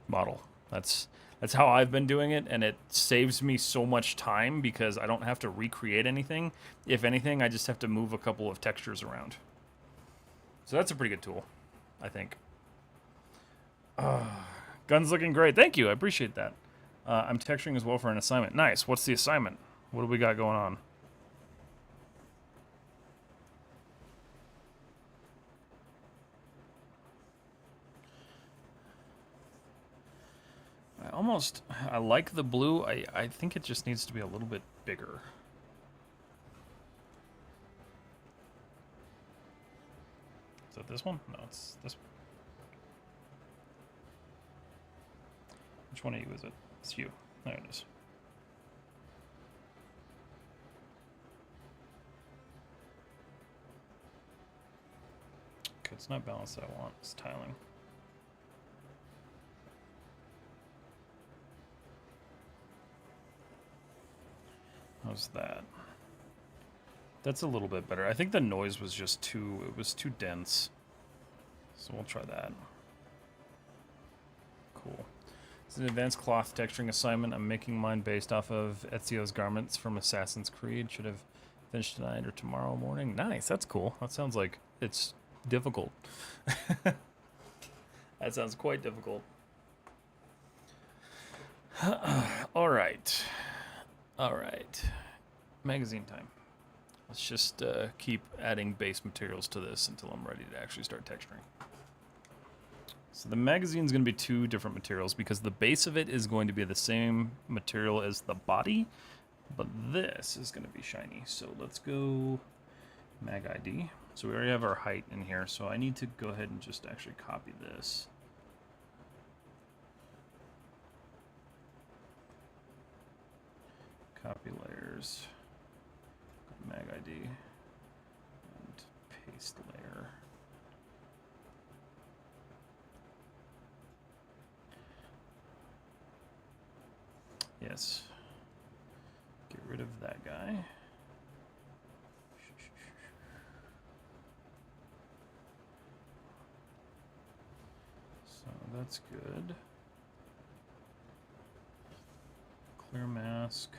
model. That's how I've been doing it, and it saves me so much time because I don't have to recreate anything. If anything, I just have to move a couple of textures around. So that's a pretty good tool, I think. Gun's looking great. Thank you. I appreciate that. I'm texturing as well for an assignment. Nice. What's the assignment? What do we got going on? I like the blue. I think it just needs to be a little bit bigger. Is that this one? No, it's this one. Which one of you is it? It's you. There it is. Okay, it's not balanced that I want. It's tiling. How's that? That's a little bit better. I think the noise was just it was too dense. So we'll try that. Cool. It's an advanced cloth texturing assignment. I'm making mine based off of Ezio's garments from Assassin's Creed. Should have finished tonight or tomorrow morning. Nice, that's cool. That sounds like it's difficult. That sounds quite difficult. All right. Magazine time. Let's just keep adding base materials to this until I'm ready to actually start texturing. So the magazine is going to be two different materials because the base of it is going to be the same material as the body, but this is going to be shiny. So let's go mag ID. So we already have our height in here, so I need to go ahead and just actually copy this. Copy layers, mag ID, and paste layer. Yes. Get rid of that guy. So that's good. Clear mask.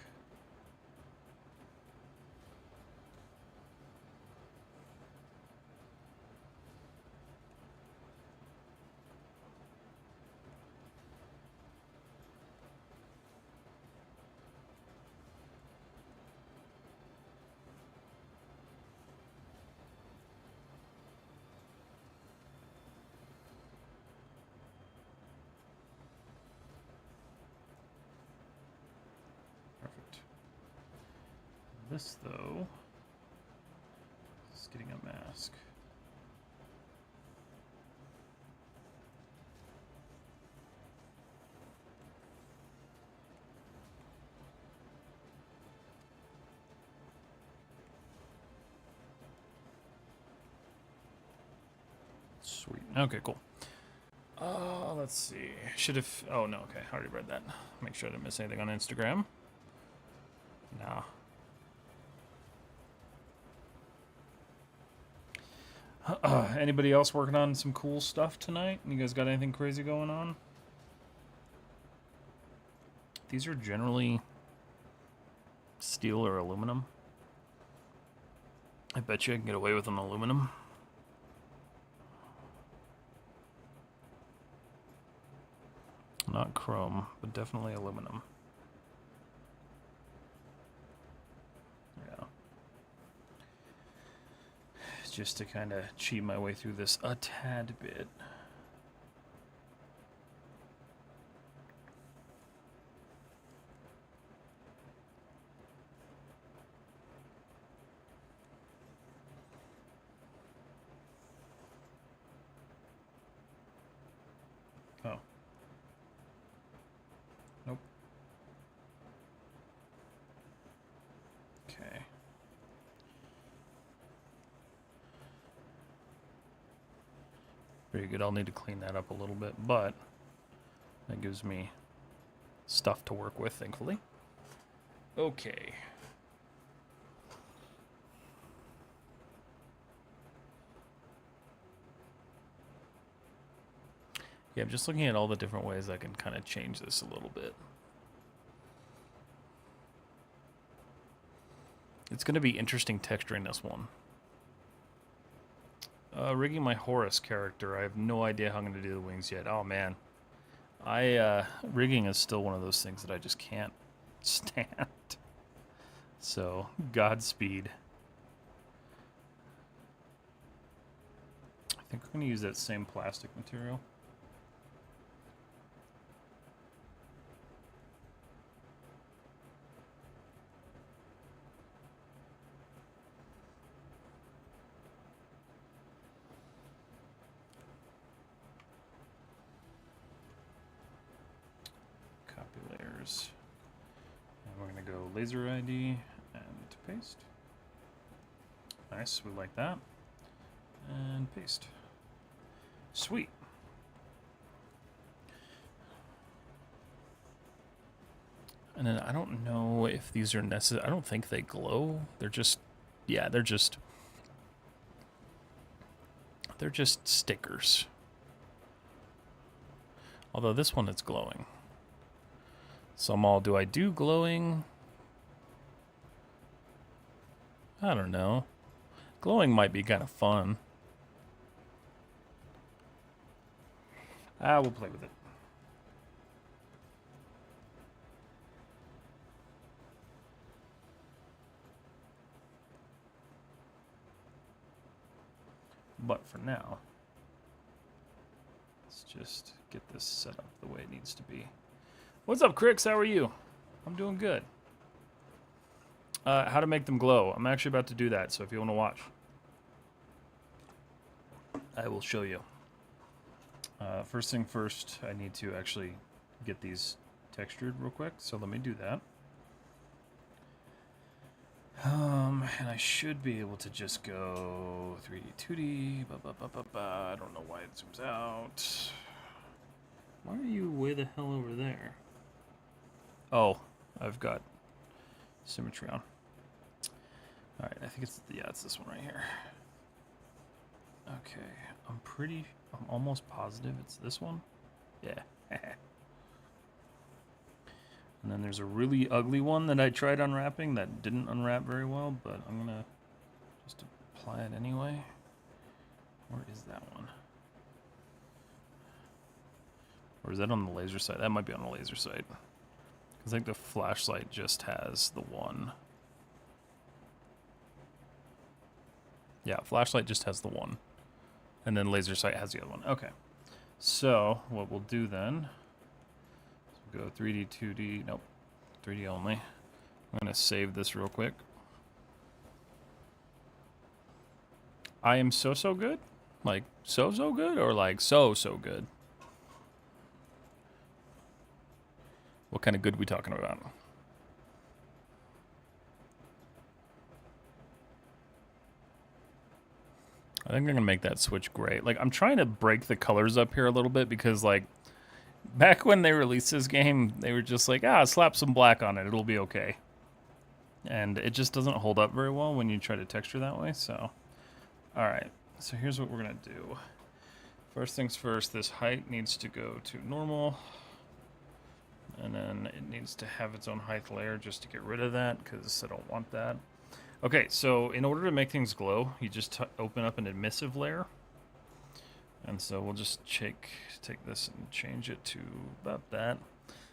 This, though, is getting a mask. Sweet. Okay, cool. Let's see. Should have... Oh, no, okay. I already read that. Make sure I didn't miss anything on Instagram. Nah. Anybody else working on some cool stuff tonight? You guys got anything crazy going on? These are generally Steel or aluminum? I bet you I can get away with an aluminum. Not chrome, but definitely aluminum. Yeah. Just to kind of cheat my way through this a tad bit. Oh. Nope. Okay. Very good. I'll need to clean that up a little bit, but that gives me stuff to work with, thankfully. Okay. Yeah, I'm just looking at all the different ways I can kind of change this a little bit. It's going to be interesting texturing this one. Rigging my Horus character. I have no idea how I'm going to do the wings yet. Oh, man. Rigging is still one of those things that I just can't stand. So, Godspeed. I think we're going to use that same plastic material. And we're going to go laser ID and paste. Nice, we like that. And paste. Sweet. And then I don't know if these are necessary. I don't think they glow. They're just, yeah, they're just stickers. Although this one is glowing. Do I do glowing? I don't know. Glowing might be kind of fun. We'll play with it. But for now, let's just get this set up the way it needs to be. What's up, Crix? How are you? I'm doing good. How to make them glow. I'm actually about to do that, so if you want to watch, I will show you. First thing first, I need to actually get these textured real quick, so let me do that. And I should be able to just go 3D, 2D, I don't know why it zooms out. Why are you way the hell over there? Oh, I've got symmetry on. Alright, I think it's this one right here. Okay, I'm almost positive it's this one. Yeah. And then there's a really ugly one that I tried unwrapping that didn't unwrap very well, but I'm gonna just apply it anyway. Where is that one? Or is that on the laser sight? That might be on the laser sight. Because I think the flashlight just has the one. Yeah, flashlight just has the one. And then laser sight has the other one. Okay. So, what we'll do then, we'll go 3D, 2D, nope, 3D only. I'm going to save this real quick. I am so good? Like, so good? Or like, so good? What kind of good are we talking about? I think I'm gonna make that switch gray. Like, I'm trying to break the colors up here a little bit because, like, back when they released this game, they were just like, slap some black on it, it'll be okay. And it just doesn't hold up very well when you try to texture that way, so. Alright, so here's what we're gonna do. First things first, this height needs to go to normal. And then it needs to have its own height layer just to get rid of that, because I don't want that. Okay, so in order to make things glow, you just open up an emissive layer. And so we'll just take this and change it to about that.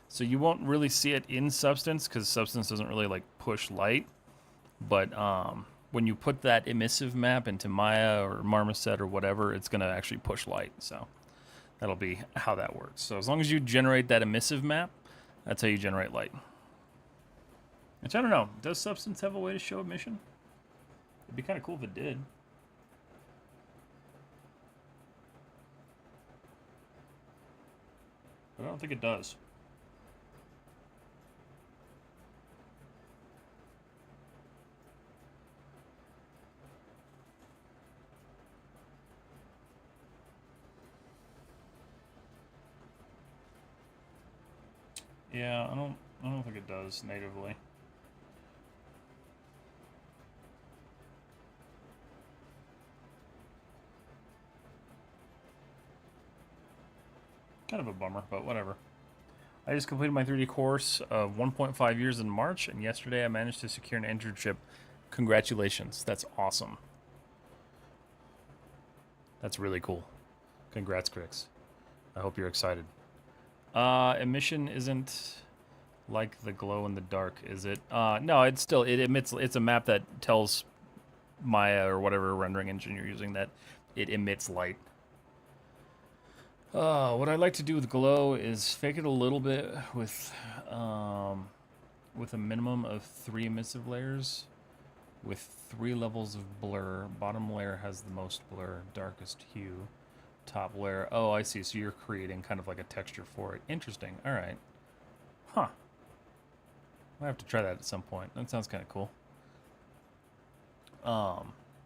So you won't really see it in Substance, because Substance doesn't really like push light. But when you put that emissive map into Maya or Marmoset or whatever, it's going to actually push light. So that'll be how that works. So as long as you generate that emissive map, that's how you generate light. Which I don't know. Does Substance have a way to show emission? It'd be kind of cool if it did. But I don't think it does. Yeah, I don't think it does natively. Kind of a bummer, but whatever. I just completed my 3D course of 1.5 years in March, and yesterday I managed to secure an internship. Congratulations. That's awesome. That's really cool. Congrats, Crix. I hope you're excited. Emission isn't like the glow in the dark, is it? No, it emits. It's a map that tells Maya or whatever rendering engine you're using that it emits light. What I like to do with glow is fake it a little bit with a minimum of 3 emissive layers with 3 levels of blur. Bottom layer has the most blur, darkest hue. Top layer, oh, I see. So you're creating kind of like a texture for it. Interesting. All right. Huh. I have to try that at some point. That sounds kind of cool.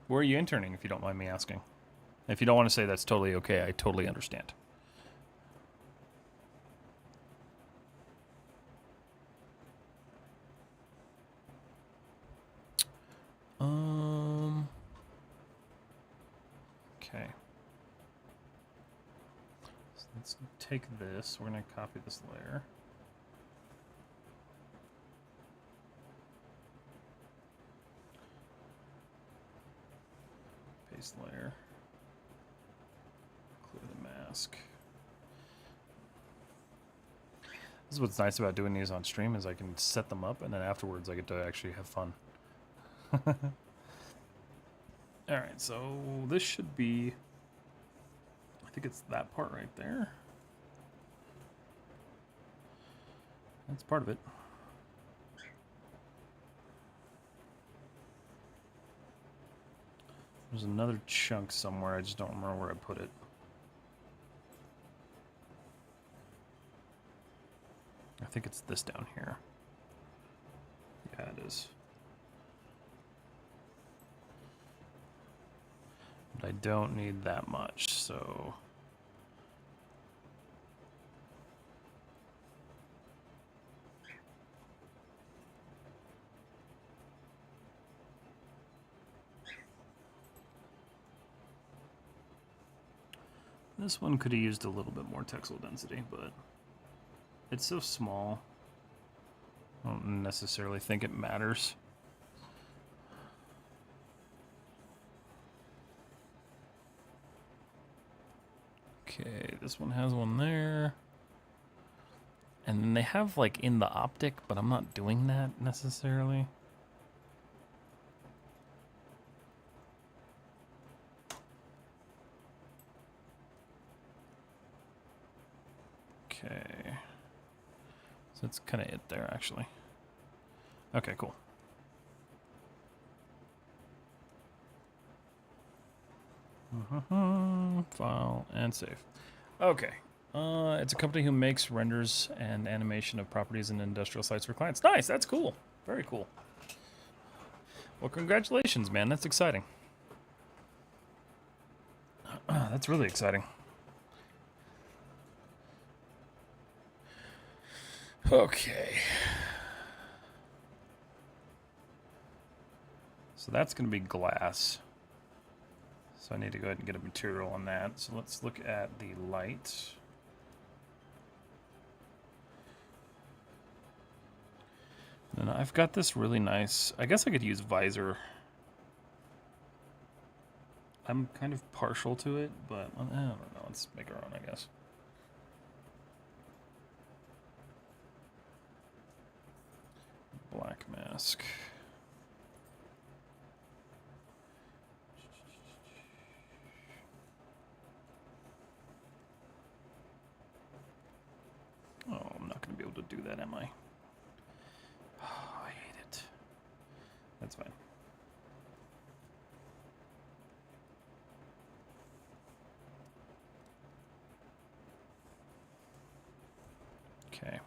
Where are you interning, if you don't mind me asking? If you don't want to say, that's totally okay. I totally understand. Okay. So let's take this. We're going to copy this layer. Paste layer. Clear the mask. This is what's nice about doing these on stream, is I can set them up, and then afterwards I get to actually have fun. Alright, so this should be, I think it's that part right there. That's part of it. There's another chunk somewhere, I just don't remember where I put it. I think it's this down here. Yeah, it is. But I don't need that much, so... This one could have used a little bit more texel density, but it's so small. I don't necessarily think it matters. Okay, this one has one there. And then they have like in the optic, but I'm not doing that necessarily. Okay. So that's kind of it there, actually. Okay, cool. File and save. Okay. It's a company who makes renders and animation of properties and industrial sites for clients. Nice, that's cool. Very cool. Well, congratulations, man. That's exciting. That's really exciting. Okay. So that's going to be glass. So I need to go ahead and get a material on that. So let's look at the light. And I've got this really nice, I guess I could use visor. I'm kind of partial to it, but I don't know. Let's make our own, I guess. Black mask. Oh, I'm not going to be able to do that, am I? Oh, I hate it. That's fine. Okay.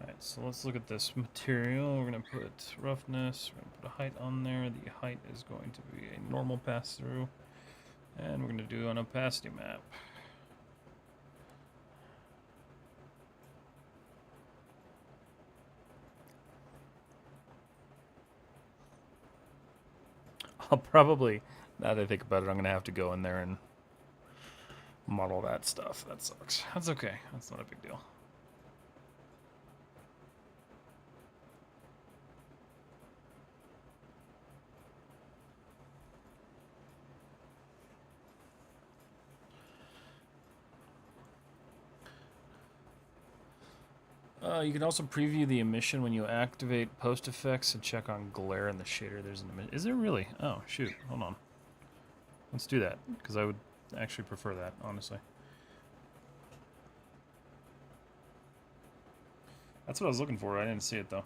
Alright, so let's look at this material. We're going to put roughness. We're going to put a height on there. The height is going to be a normal pass-through. And we're going to do an opacity map. I'll probably, now that I think about it, I'm going to have to go in there and model that stuff. That sucks. That's okay. That's not a big deal. You can also preview the emission when you activate post effects and check on glare in the shader. There's an emission. Is there really? Oh, shoot. Hold on. Let's do that, because I would actually prefer that, honestly. That's what I was looking for. I didn't see it, though.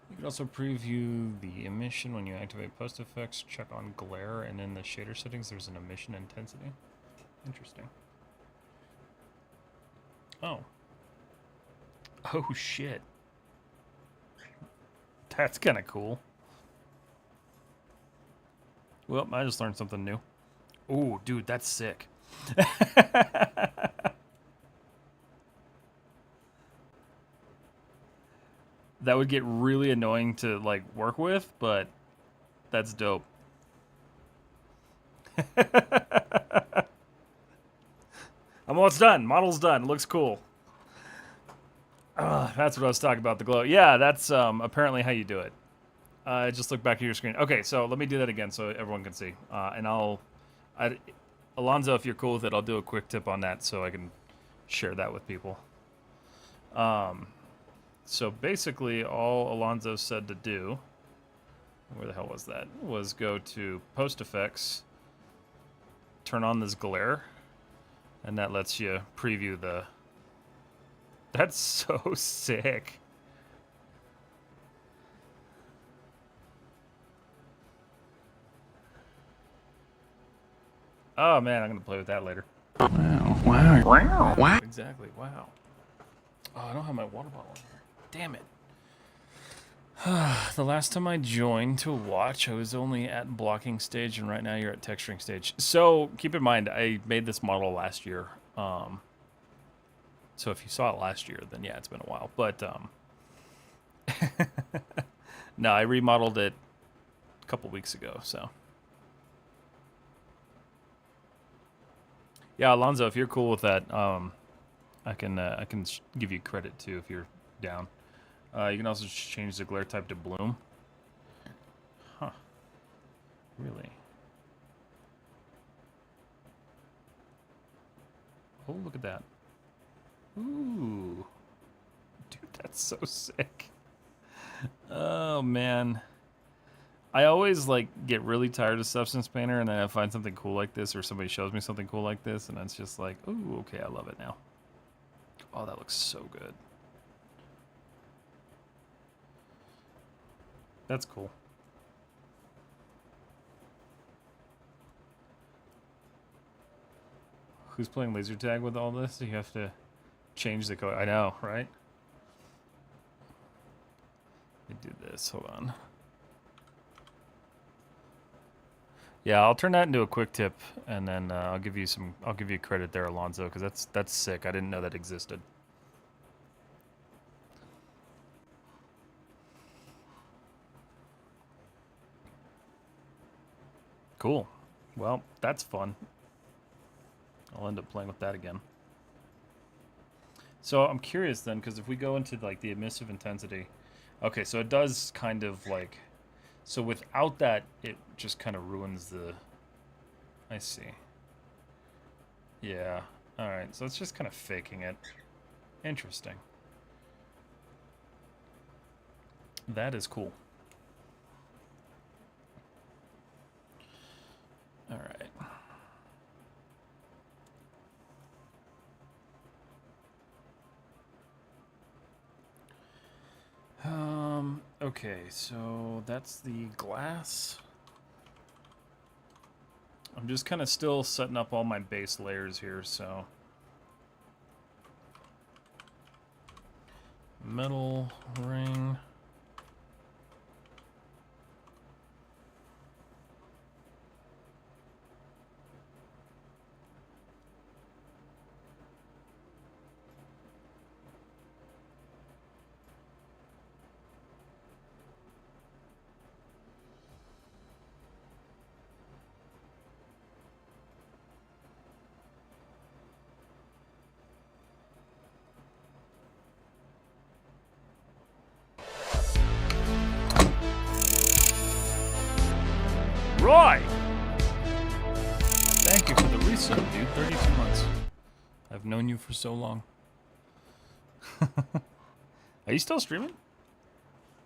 You can also preview the emission when you activate post effects, check on glare, and in the shader settings there's an emission intensity. Interesting. Oh. Oh shit. That's kind of cool. Well, I just learned something new. Ooh, dude, that's sick. That would get really annoying to like work with, but that's dope. I'm almost done. Model's done. Looks cool. That's what I was talking about, the glow. Yeah, that's apparently how you do it. Just look back at your screen. Okay, so let me do that again so everyone can see. And Alonzo, if you're cool with it, I'll do a quick tip on that so I can share that with people. So basically, all Alonzo said to do, where the hell was that? Was go to Post Effects, turn on this glare, and that lets you preview the... That's so sick. Oh man, I'm gonna play with that later. Wow, wow, wow, wow. Exactly, wow. Oh, I don't have my water bottle in here. Damn it. The last time I joined to watch, I was only at blocking stage, and right now you're at texturing stage. So keep in mind, I made this model last year. So if you saw it last year, then yeah, it's been a while. But no, I remodeled it a couple weeks ago. So yeah, Alonzo, if you're cool with that, I can give you credit too if you're down. You can also change the glare type to bloom. Huh. Really? Oh, look at that. Ooh. Dude, that's so sick. Oh, man. I always, like, get really tired of Substance Painter, and then I find something cool like this, or somebody shows me something cool like this, and it's just like, ooh, okay, I love it now. Oh, that looks so good. That's cool. Who's playing laser tag with all this? You have to change the color. I know, right? Let me do this. Hold on. Yeah, I'll turn that into a quick tip, and then I'll give you some. I'll give you credit there, Alonzo, because that's sick. I didn't know that existed. Cool. Well, that's fun. I'll end up playing with that again. So I'm curious then, because if we go into like the emissive intensity, okay, so it does kind of like, so without that, it just kind of ruins the. I see. Yeah. All right. So it's just kind of faking it. Interesting. That is cool. All right. Okay, so that's the glass. I'm just kind of still setting up all my base layers here, so. Metal ring. Roy! Thank you for the resub, dude. 32 months. I've known you for so long. Are you still streaming?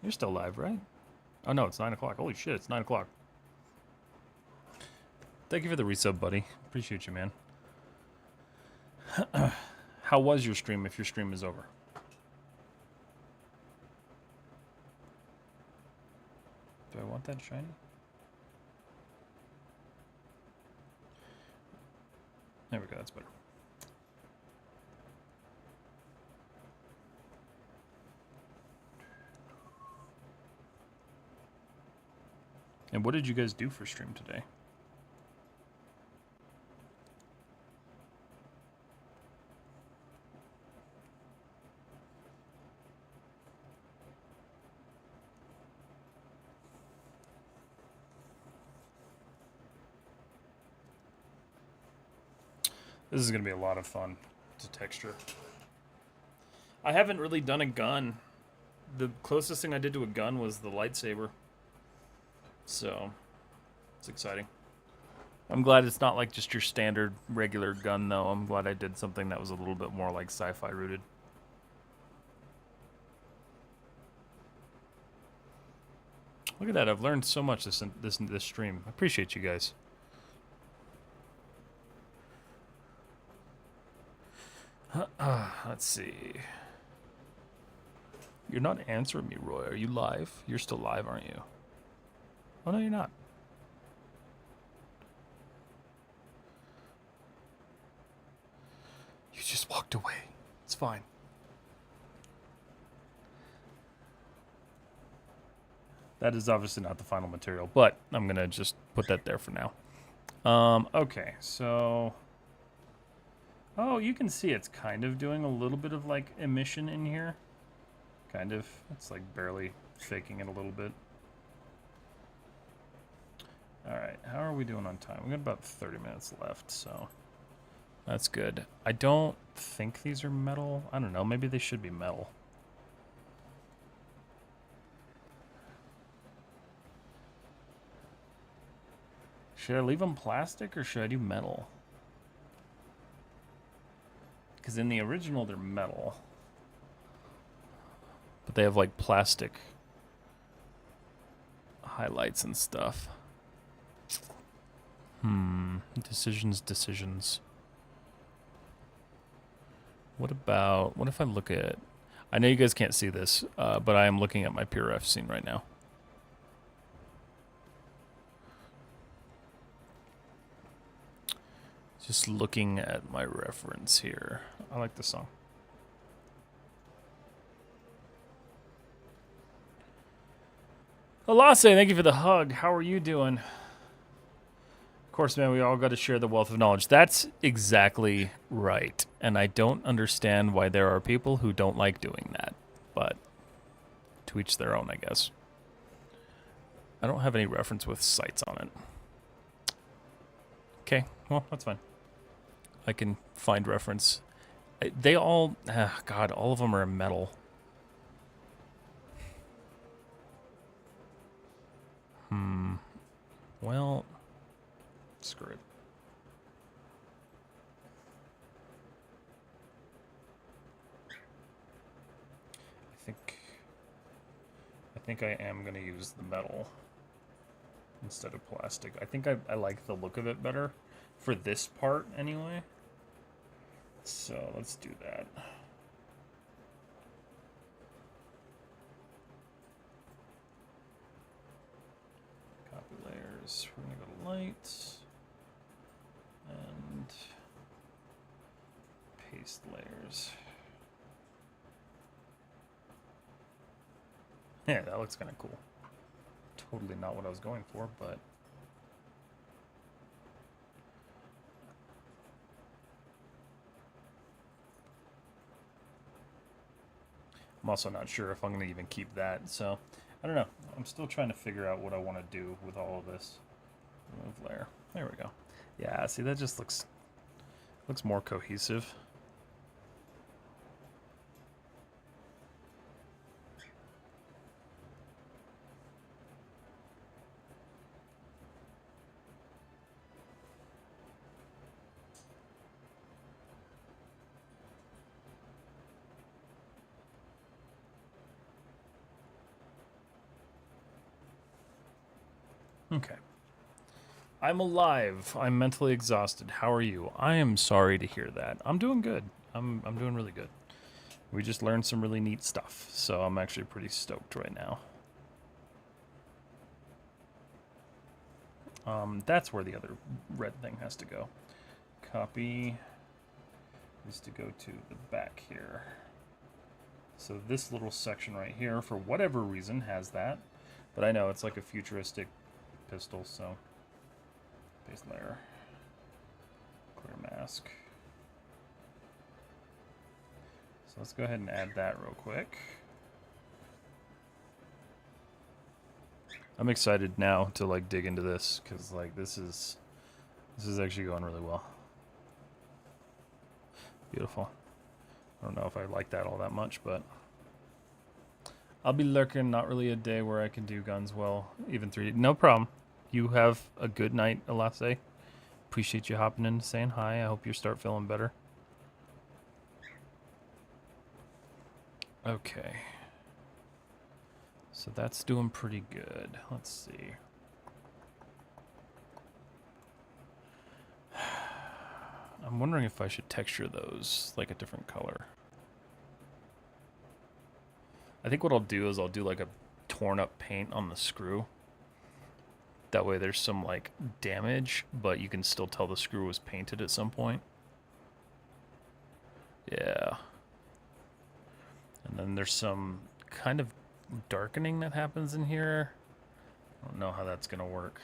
You're still live, right? Oh no, it's 9 o'clock. Holy shit, it's 9 o'clock. Thank you for the resub, buddy. Appreciate you, man. How was your stream if your stream is over? Do I want that shiny? There we go, that's better. And what did you guys do for stream today? This is going to be a lot of fun to texture. I haven't really done a gun. The closest thing I did to a gun was the lightsaber. So, it's exciting. I'm glad it's not like just your standard regular gun, though. I'm glad I did something that was a little bit more like sci-fi rooted. Look at that. I've learned so much this stream. I appreciate you guys. Let's see. You're not answering me, Roy. Are you live? You're still live, aren't you? Oh, no, you're not. You just walked away. It's fine. That is obviously not the final material, but I'm going to just put that there for now. Okay, so... Oh, you can see it's kind of doing a little bit of, like, emission in here. Kind of. It's, like, barely faking it a little bit. Alright, how are we doing on time? We got about 30 minutes left, so... That's good. I don't think these are metal. I don't know, maybe they should be metal. Should I leave them plastic or should I do metal? Because in the original, they're metal. But they have, like, plastic highlights and stuff. Decisions. What if I look at... I know you guys can't see this, but I am looking at my PureRef scene right now. Just looking at my reference here. I like this song. Alase, thank you for the hug. How are you doing? course, man, we all got to share the wealth of knowledge. That's exactly right. And I don't understand why there are people who don't like doing that. But to each their own, I guess. I don't have any reference with sites on it. Okay, well, that's fine. I can find reference. They all... God, all of them are metal. Well, screw it. I think I am going to use the metal instead of plastic. I think I like the look of it better for this part anyway. So let's do that. Copy layers. We're going to go to light and paste layers. Yeah, that looks kind of cool. Totally not what I was going for, but... I'm also not sure if I'm going to even keep that, so... I don't know. I'm still trying to figure out what I want to do with all of this. Remove layer. There we go. Yeah, see, that just looks more cohesive. Okay. I'm alive. I'm mentally exhausted. How are you? I am sorry to hear that. I'm doing good. I'm doing really good. We just learned some really neat stuff, so I'm actually pretty stoked right now. That's where the other red thing has to go. Copy is to go to the back here. So this little section right here, for whatever reason, has that. But I know it's like a futuristic pistol, so base layer, clear mask. So let's go ahead and add that real quick. I'm excited now to like dig into this because like this is actually going really well. Beautiful. I don't know if I like that all that much, but I'll be lurking. Not really a day where I can do guns well, even 3D. No problem. You have a good night, Alase. Appreciate you hopping in and saying hi. I hope you start feeling better. Okay. So that's doing pretty good. Let's see. I'm wondering if I should texture those like a different color. I think what I'll do is I'll do like a torn up paint on the screw. That way there's some like damage, but you can still tell the screw was painted at some point. Yeah. And then there's some kind of darkening that happens in here. I don't know how that's gonna work.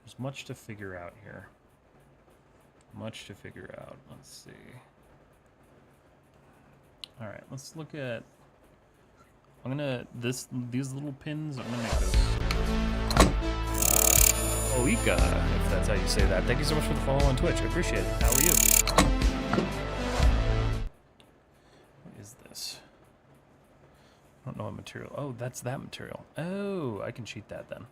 There's much to figure out here. Much to figure out. Let's see. All right, let's look at. I'm gonna these little pins. I'm gonna make those. Oika, if that's how you say that. Thank you so much for the follow on Twitch. I appreciate it. How are you? What is this? I don't know what material. Oh, that's that material. Oh, I can cheat that then.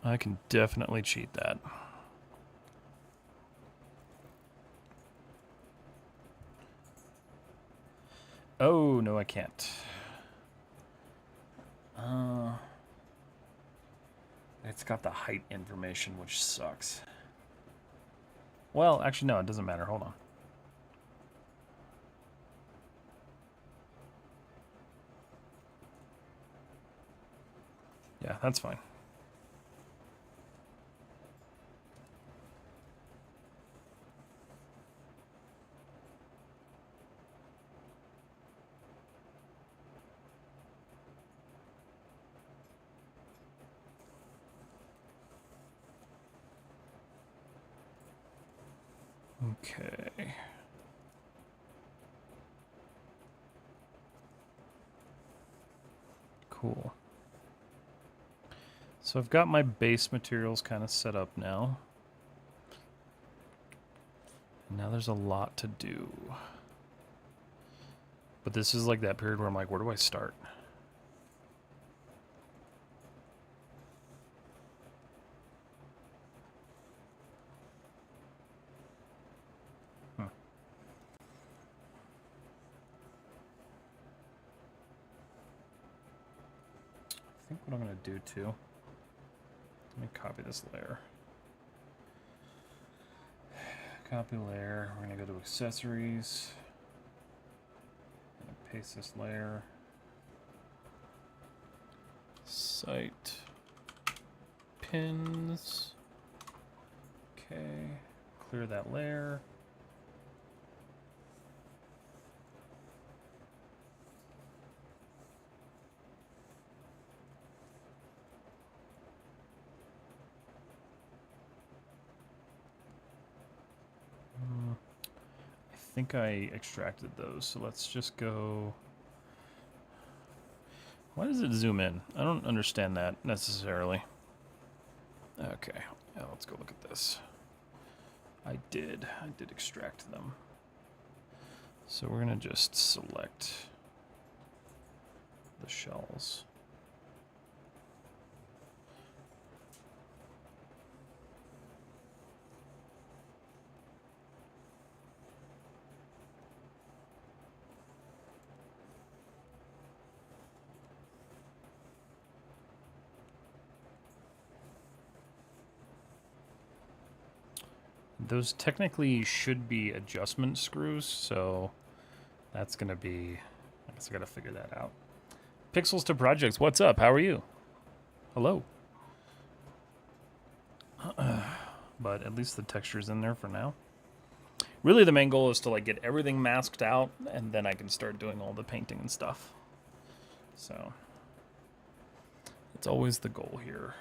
I can definitely cheat that. Oh, no, I can't. It's got the height information, which sucks. Well, actually, no, it doesn't matter. Hold on. Yeah, that's fine. Okay. Cool. So I've got my base materials kind of set up now. And now there's a lot to do. But this is like that period where I'm like, where do I start? I think what I'm going to do too, let me copy this layer. Copy layer, we're going to go to accessories. Paste this layer. Site. Pins. Okay. Clear that layer. I think I extracted those, so let's just go. Why does it zoom in? I don't understand that necessarily. Okay, yeah, let's go look at this. I did extract them. So we're gonna just select the shells. Those technically should be adjustment screws, so that's going to be... I guess I got to figure that out. Pixels to Projects, what's up? How are you? Hello. But at least the texture's in there for now. Really, the main goal is to like get everything masked out, and then I can start doing all the painting and stuff. So, it's always the goal here.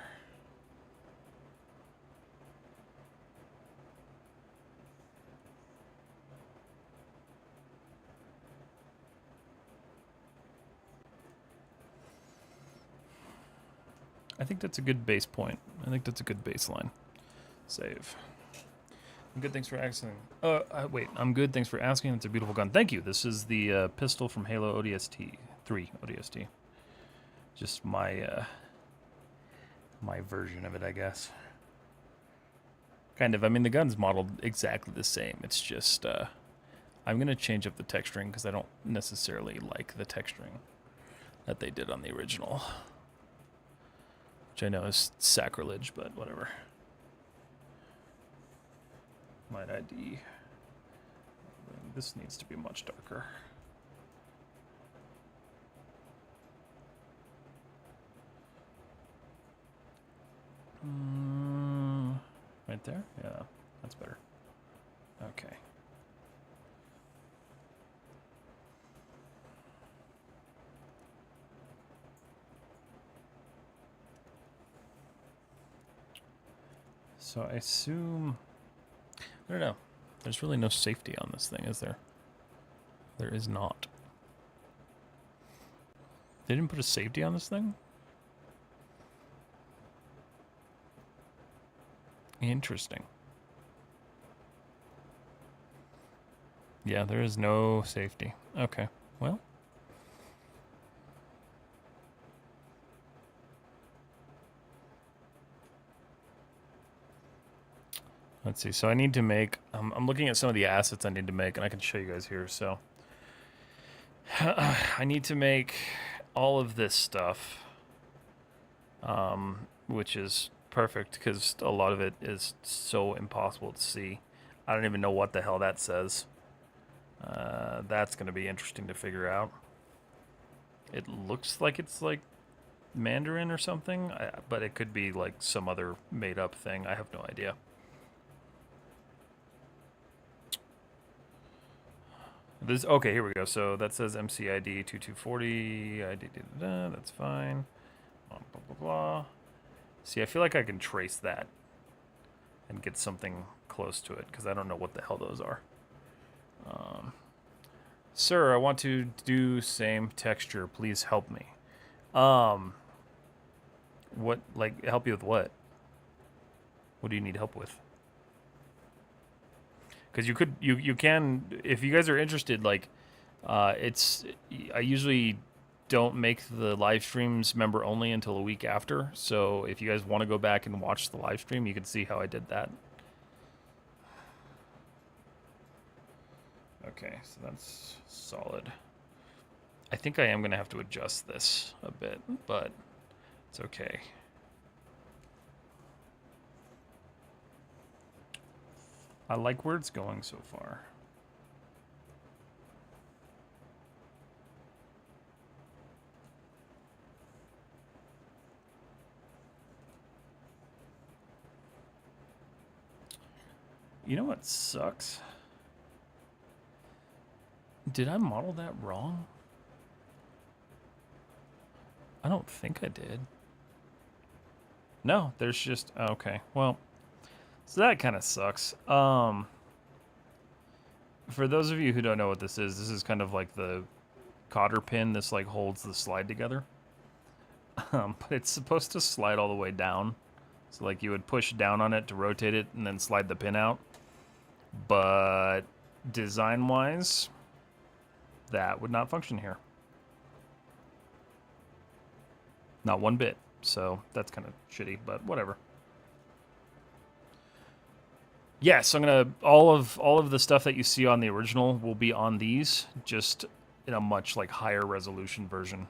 I think that's a good base point. I think that's a good baseline. Save. I'm good, thanks for asking. Wait, I'm good, thanks for asking. It's a beautiful gun. Thank you. This is the pistol from Halo ODST. 3 ODST. Just my, my version of it, I guess. Kind of. I mean, the gun's modeled exactly the same. It's just, I'm going to change up the texturing because I don't necessarily like the texturing that they did on the original. Which I know is sacrilege, but whatever. Might ID. This needs to be much darker. Right there? Yeah, that's better. Okay. So I assume... I don't know. There's really no safety on this thing, is there? There is not. They didn't put a safety on this thing? Interesting. Yeah, there is no safety. Okay, well. Let's see, so I need to make, I'm looking at some of the assets I need to make, and I can show you guys here, so. I need to make all of this stuff, which is perfect, because a lot of it is so impossible to see. I don't even know what the hell that says. That's going to be interesting to figure out. It looks like it's like Mandarin or something, but it could be like some other made-up thing. I have no idea. This, okay, here we go. So that says MCID 2240. ID, that's fine. Blah, blah, blah. See, I feel like I can trace that and get something close to it because I don't know what the hell those are. Sir, I want to do same texture. Please help me. What, like, help you with what? What do you need help with? Because you can, if you guys are interested, like, I usually don't make the live streams member only until a week after. So if you guys want to go back and watch the live stream, you can see how I did that. Okay, so that's solid. I think I am going to have to adjust this a bit, but it's okay. I like where it's going so far. You know what sucks? Did I model that wrong? I don't think I did. No, there's just... Okay, well... So that kind of sucks. For those of you who don't know what this is kind of like the cotter pin. This like holds the slide together. But it's supposed to slide all the way down. So like you would push down on it to rotate it and then slide the pin out. But design-wise, that would not function here. Not one bit. So that's kind of shitty, but whatever. Yes, I'm gonna all of the stuff that you see on the original will be on these, just in a much like higher resolution version.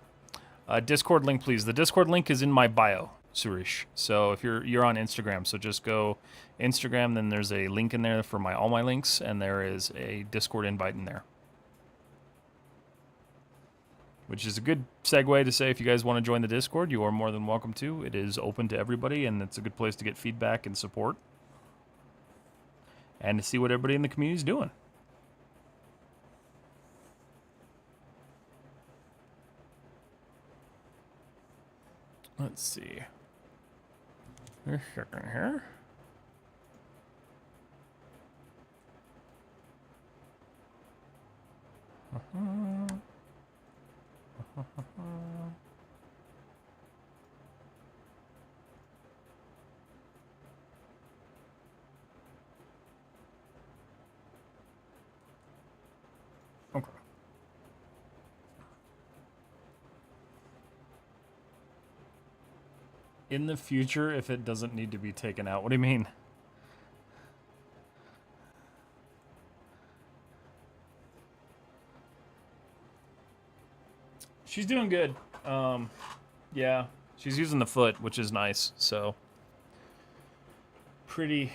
Discord link, please. The Discord link is in my bio, Surish. So if you're on Instagram, so just go Instagram. Then there's a link in there for all my links, and there is a Discord invite in there. Which is a good segue to say if you guys want to join the Discord, you are more than welcome to. It is open to everybody, and it's a good place to get feedback and support. And to see what everybody in the community is doing. Let's see. A second here. Okay. In the future, if it doesn't need to be taken out, what do you mean? She's doing good. Yeah, she's using the foot, which is nice. So pretty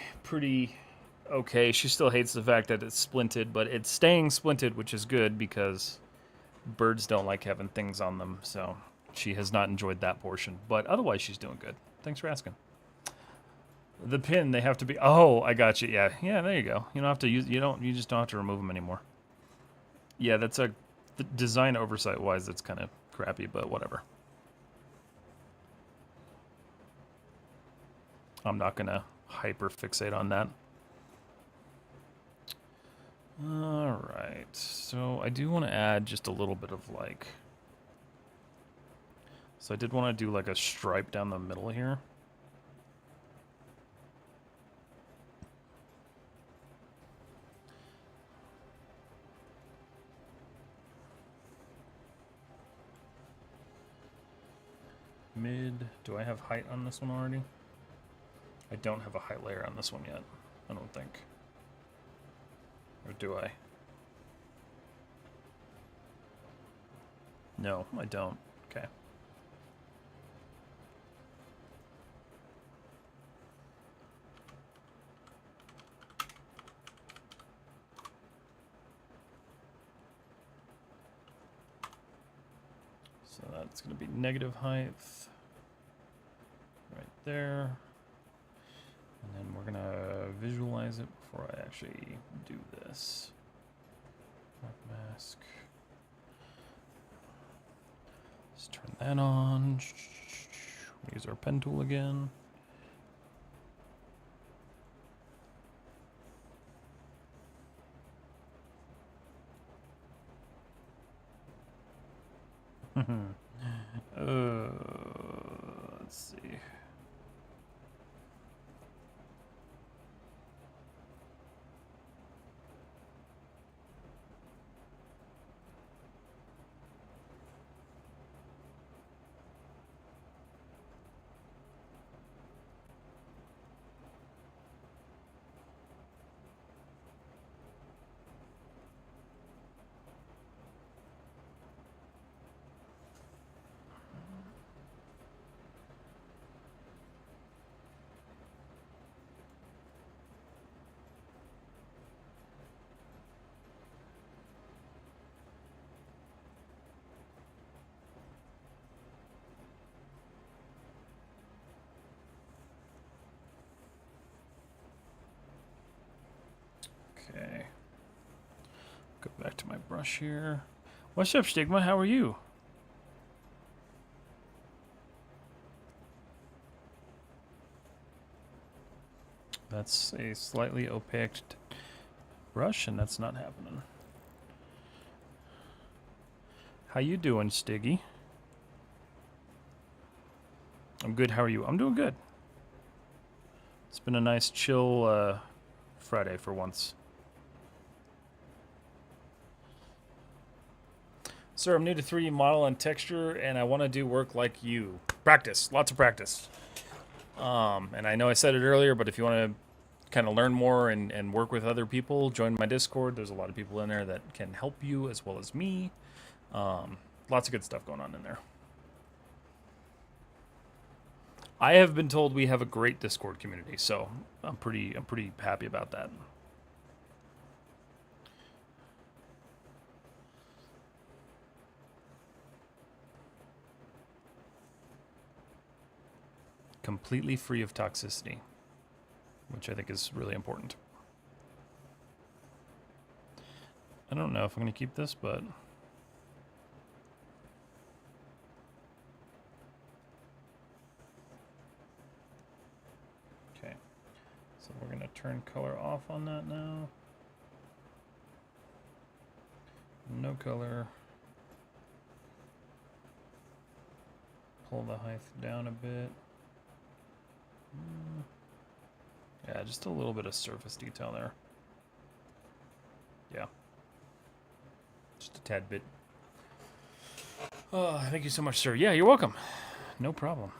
okay. She still hates the fact that it's splinted, but it's staying splinted, which is good because birds don't like having things on them. So she has not enjoyed that portion, but otherwise she's doing good. Thanks for asking. The pin, they have to be. Oh, I got you. Yeah, there you go. You don't have to use. You just don't have to remove them anymore. Yeah, that's the design oversight wise. That's kind of crappy, but whatever. I'm not gonna hyper fixate on that. All right, so I do want to add just a little bit of like. So I did want to do like a stripe down the middle here. Mid, do I have height on this one already? I don't have a height layer on this one yet, I don't think. Or do I? No, I don't. Okay. So that's going to be negative height right there. And then we're going to visualize it before I actually do this. Mask. Let's turn that on. Use our pen tool again. Let's see. Okay. Go back to my brush here. What's up, Stigma? How are you? That's a slightly opaque brush, and that's not happening. How you doing, Stiggy? I'm good. How are you? I'm doing good. It's been a nice, chill Friday for once. Sir, I'm new to 3D model and texture, and I want to do work like you. Practice. Lots of practice. And I know I said it earlier, but if you want to kind of learn more and work with other people, join my Discord. There's a lot of people in there that can help you as well as me. Lots of good stuff going on in there. I have been told we have a great Discord community, so I'm pretty happy about that. Completely free of toxicity, which I think is really important. I don't know if I'm going to keep this, but okay. So we're going to turn color off on that now. No color. Pull the height down a bit. Yeah, just a little bit of surface detail there. Yeah. Just a tad bit. Oh, thank you so much, sir. Yeah, you're welcome. No problem.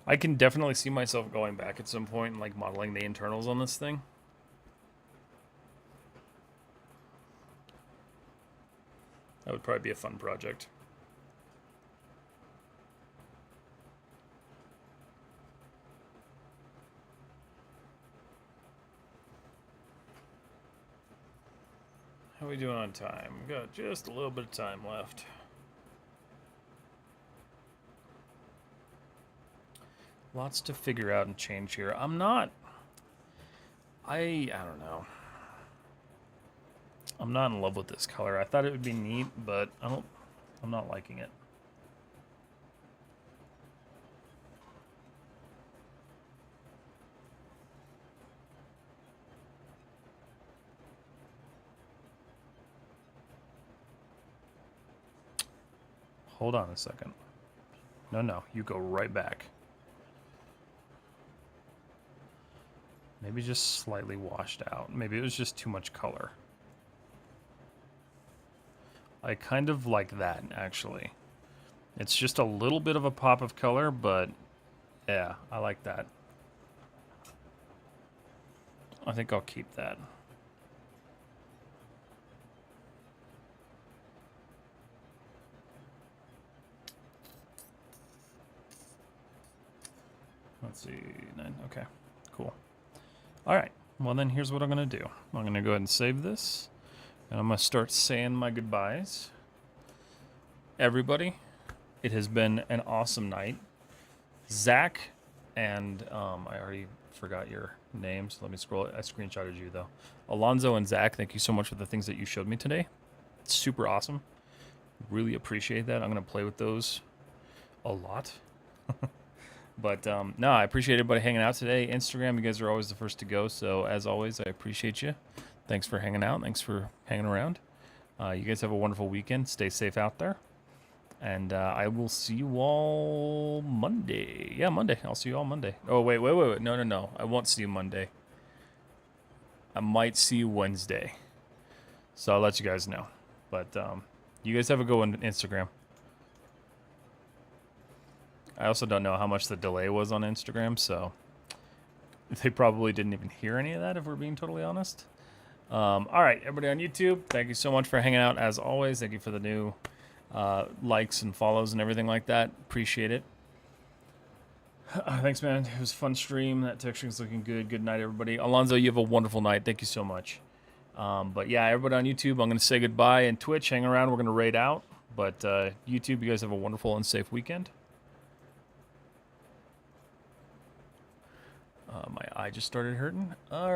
I can definitely see myself going back at some point and like modeling the internals on this thing. That would probably be a fun project. How are we doing on time? We've got just a little bit of time left. Lots to figure out and change here. I don't know. I'm not in love with this color. I thought it would be neat, but I'm not liking it. Hold on a second. No, you go right back. Maybe just slightly washed out. Maybe it was just too much color. I kind of like that, actually. It's just a little bit of a pop of color, but yeah, I like that. I think I'll keep that. Let's see, 9, okay, cool. All right, well then here's what I'm gonna do. I'm gonna go ahead and save this, and I'm gonna start saying my goodbyes. Everybody, it has been an awesome night. Zach, and I already forgot your name, so let me scroll it. I screenshotted you though. Alonzo and Zach, thank you so much for the things that you showed me today. It's super awesome. Really appreciate that. I'm gonna play with those a lot. But no, I appreciate everybody hanging out today. Instagram, you guys are always the first to go. So as always, I appreciate you. Thanks for hanging out. Thanks for hanging around. You guys have a wonderful weekend. Stay safe out there. And I will see you all Monday. Yeah, Monday. I'll see you all Monday. Oh, wait. No. I won't see you Monday. I might see you Wednesday. So I'll let you guys know. But you guys have a good one on Instagram. I also don't know how much the delay was on Instagram, so they probably didn't even hear any of that, if we're being totally honest. All right, everybody on YouTube, thank you so much for hanging out. As always, thank you for the new likes and follows and everything like that. Appreciate it. Thanks, man. It was a fun stream. That texturing's looking good. Good night, everybody. Alonzo, you have a wonderful night. Thank you so much. But yeah, everybody on YouTube, I'm going to say goodbye. And Twitch, hang around. We're going to raid out. But YouTube, you guys have a wonderful and safe weekend. My eye just started hurting. All right.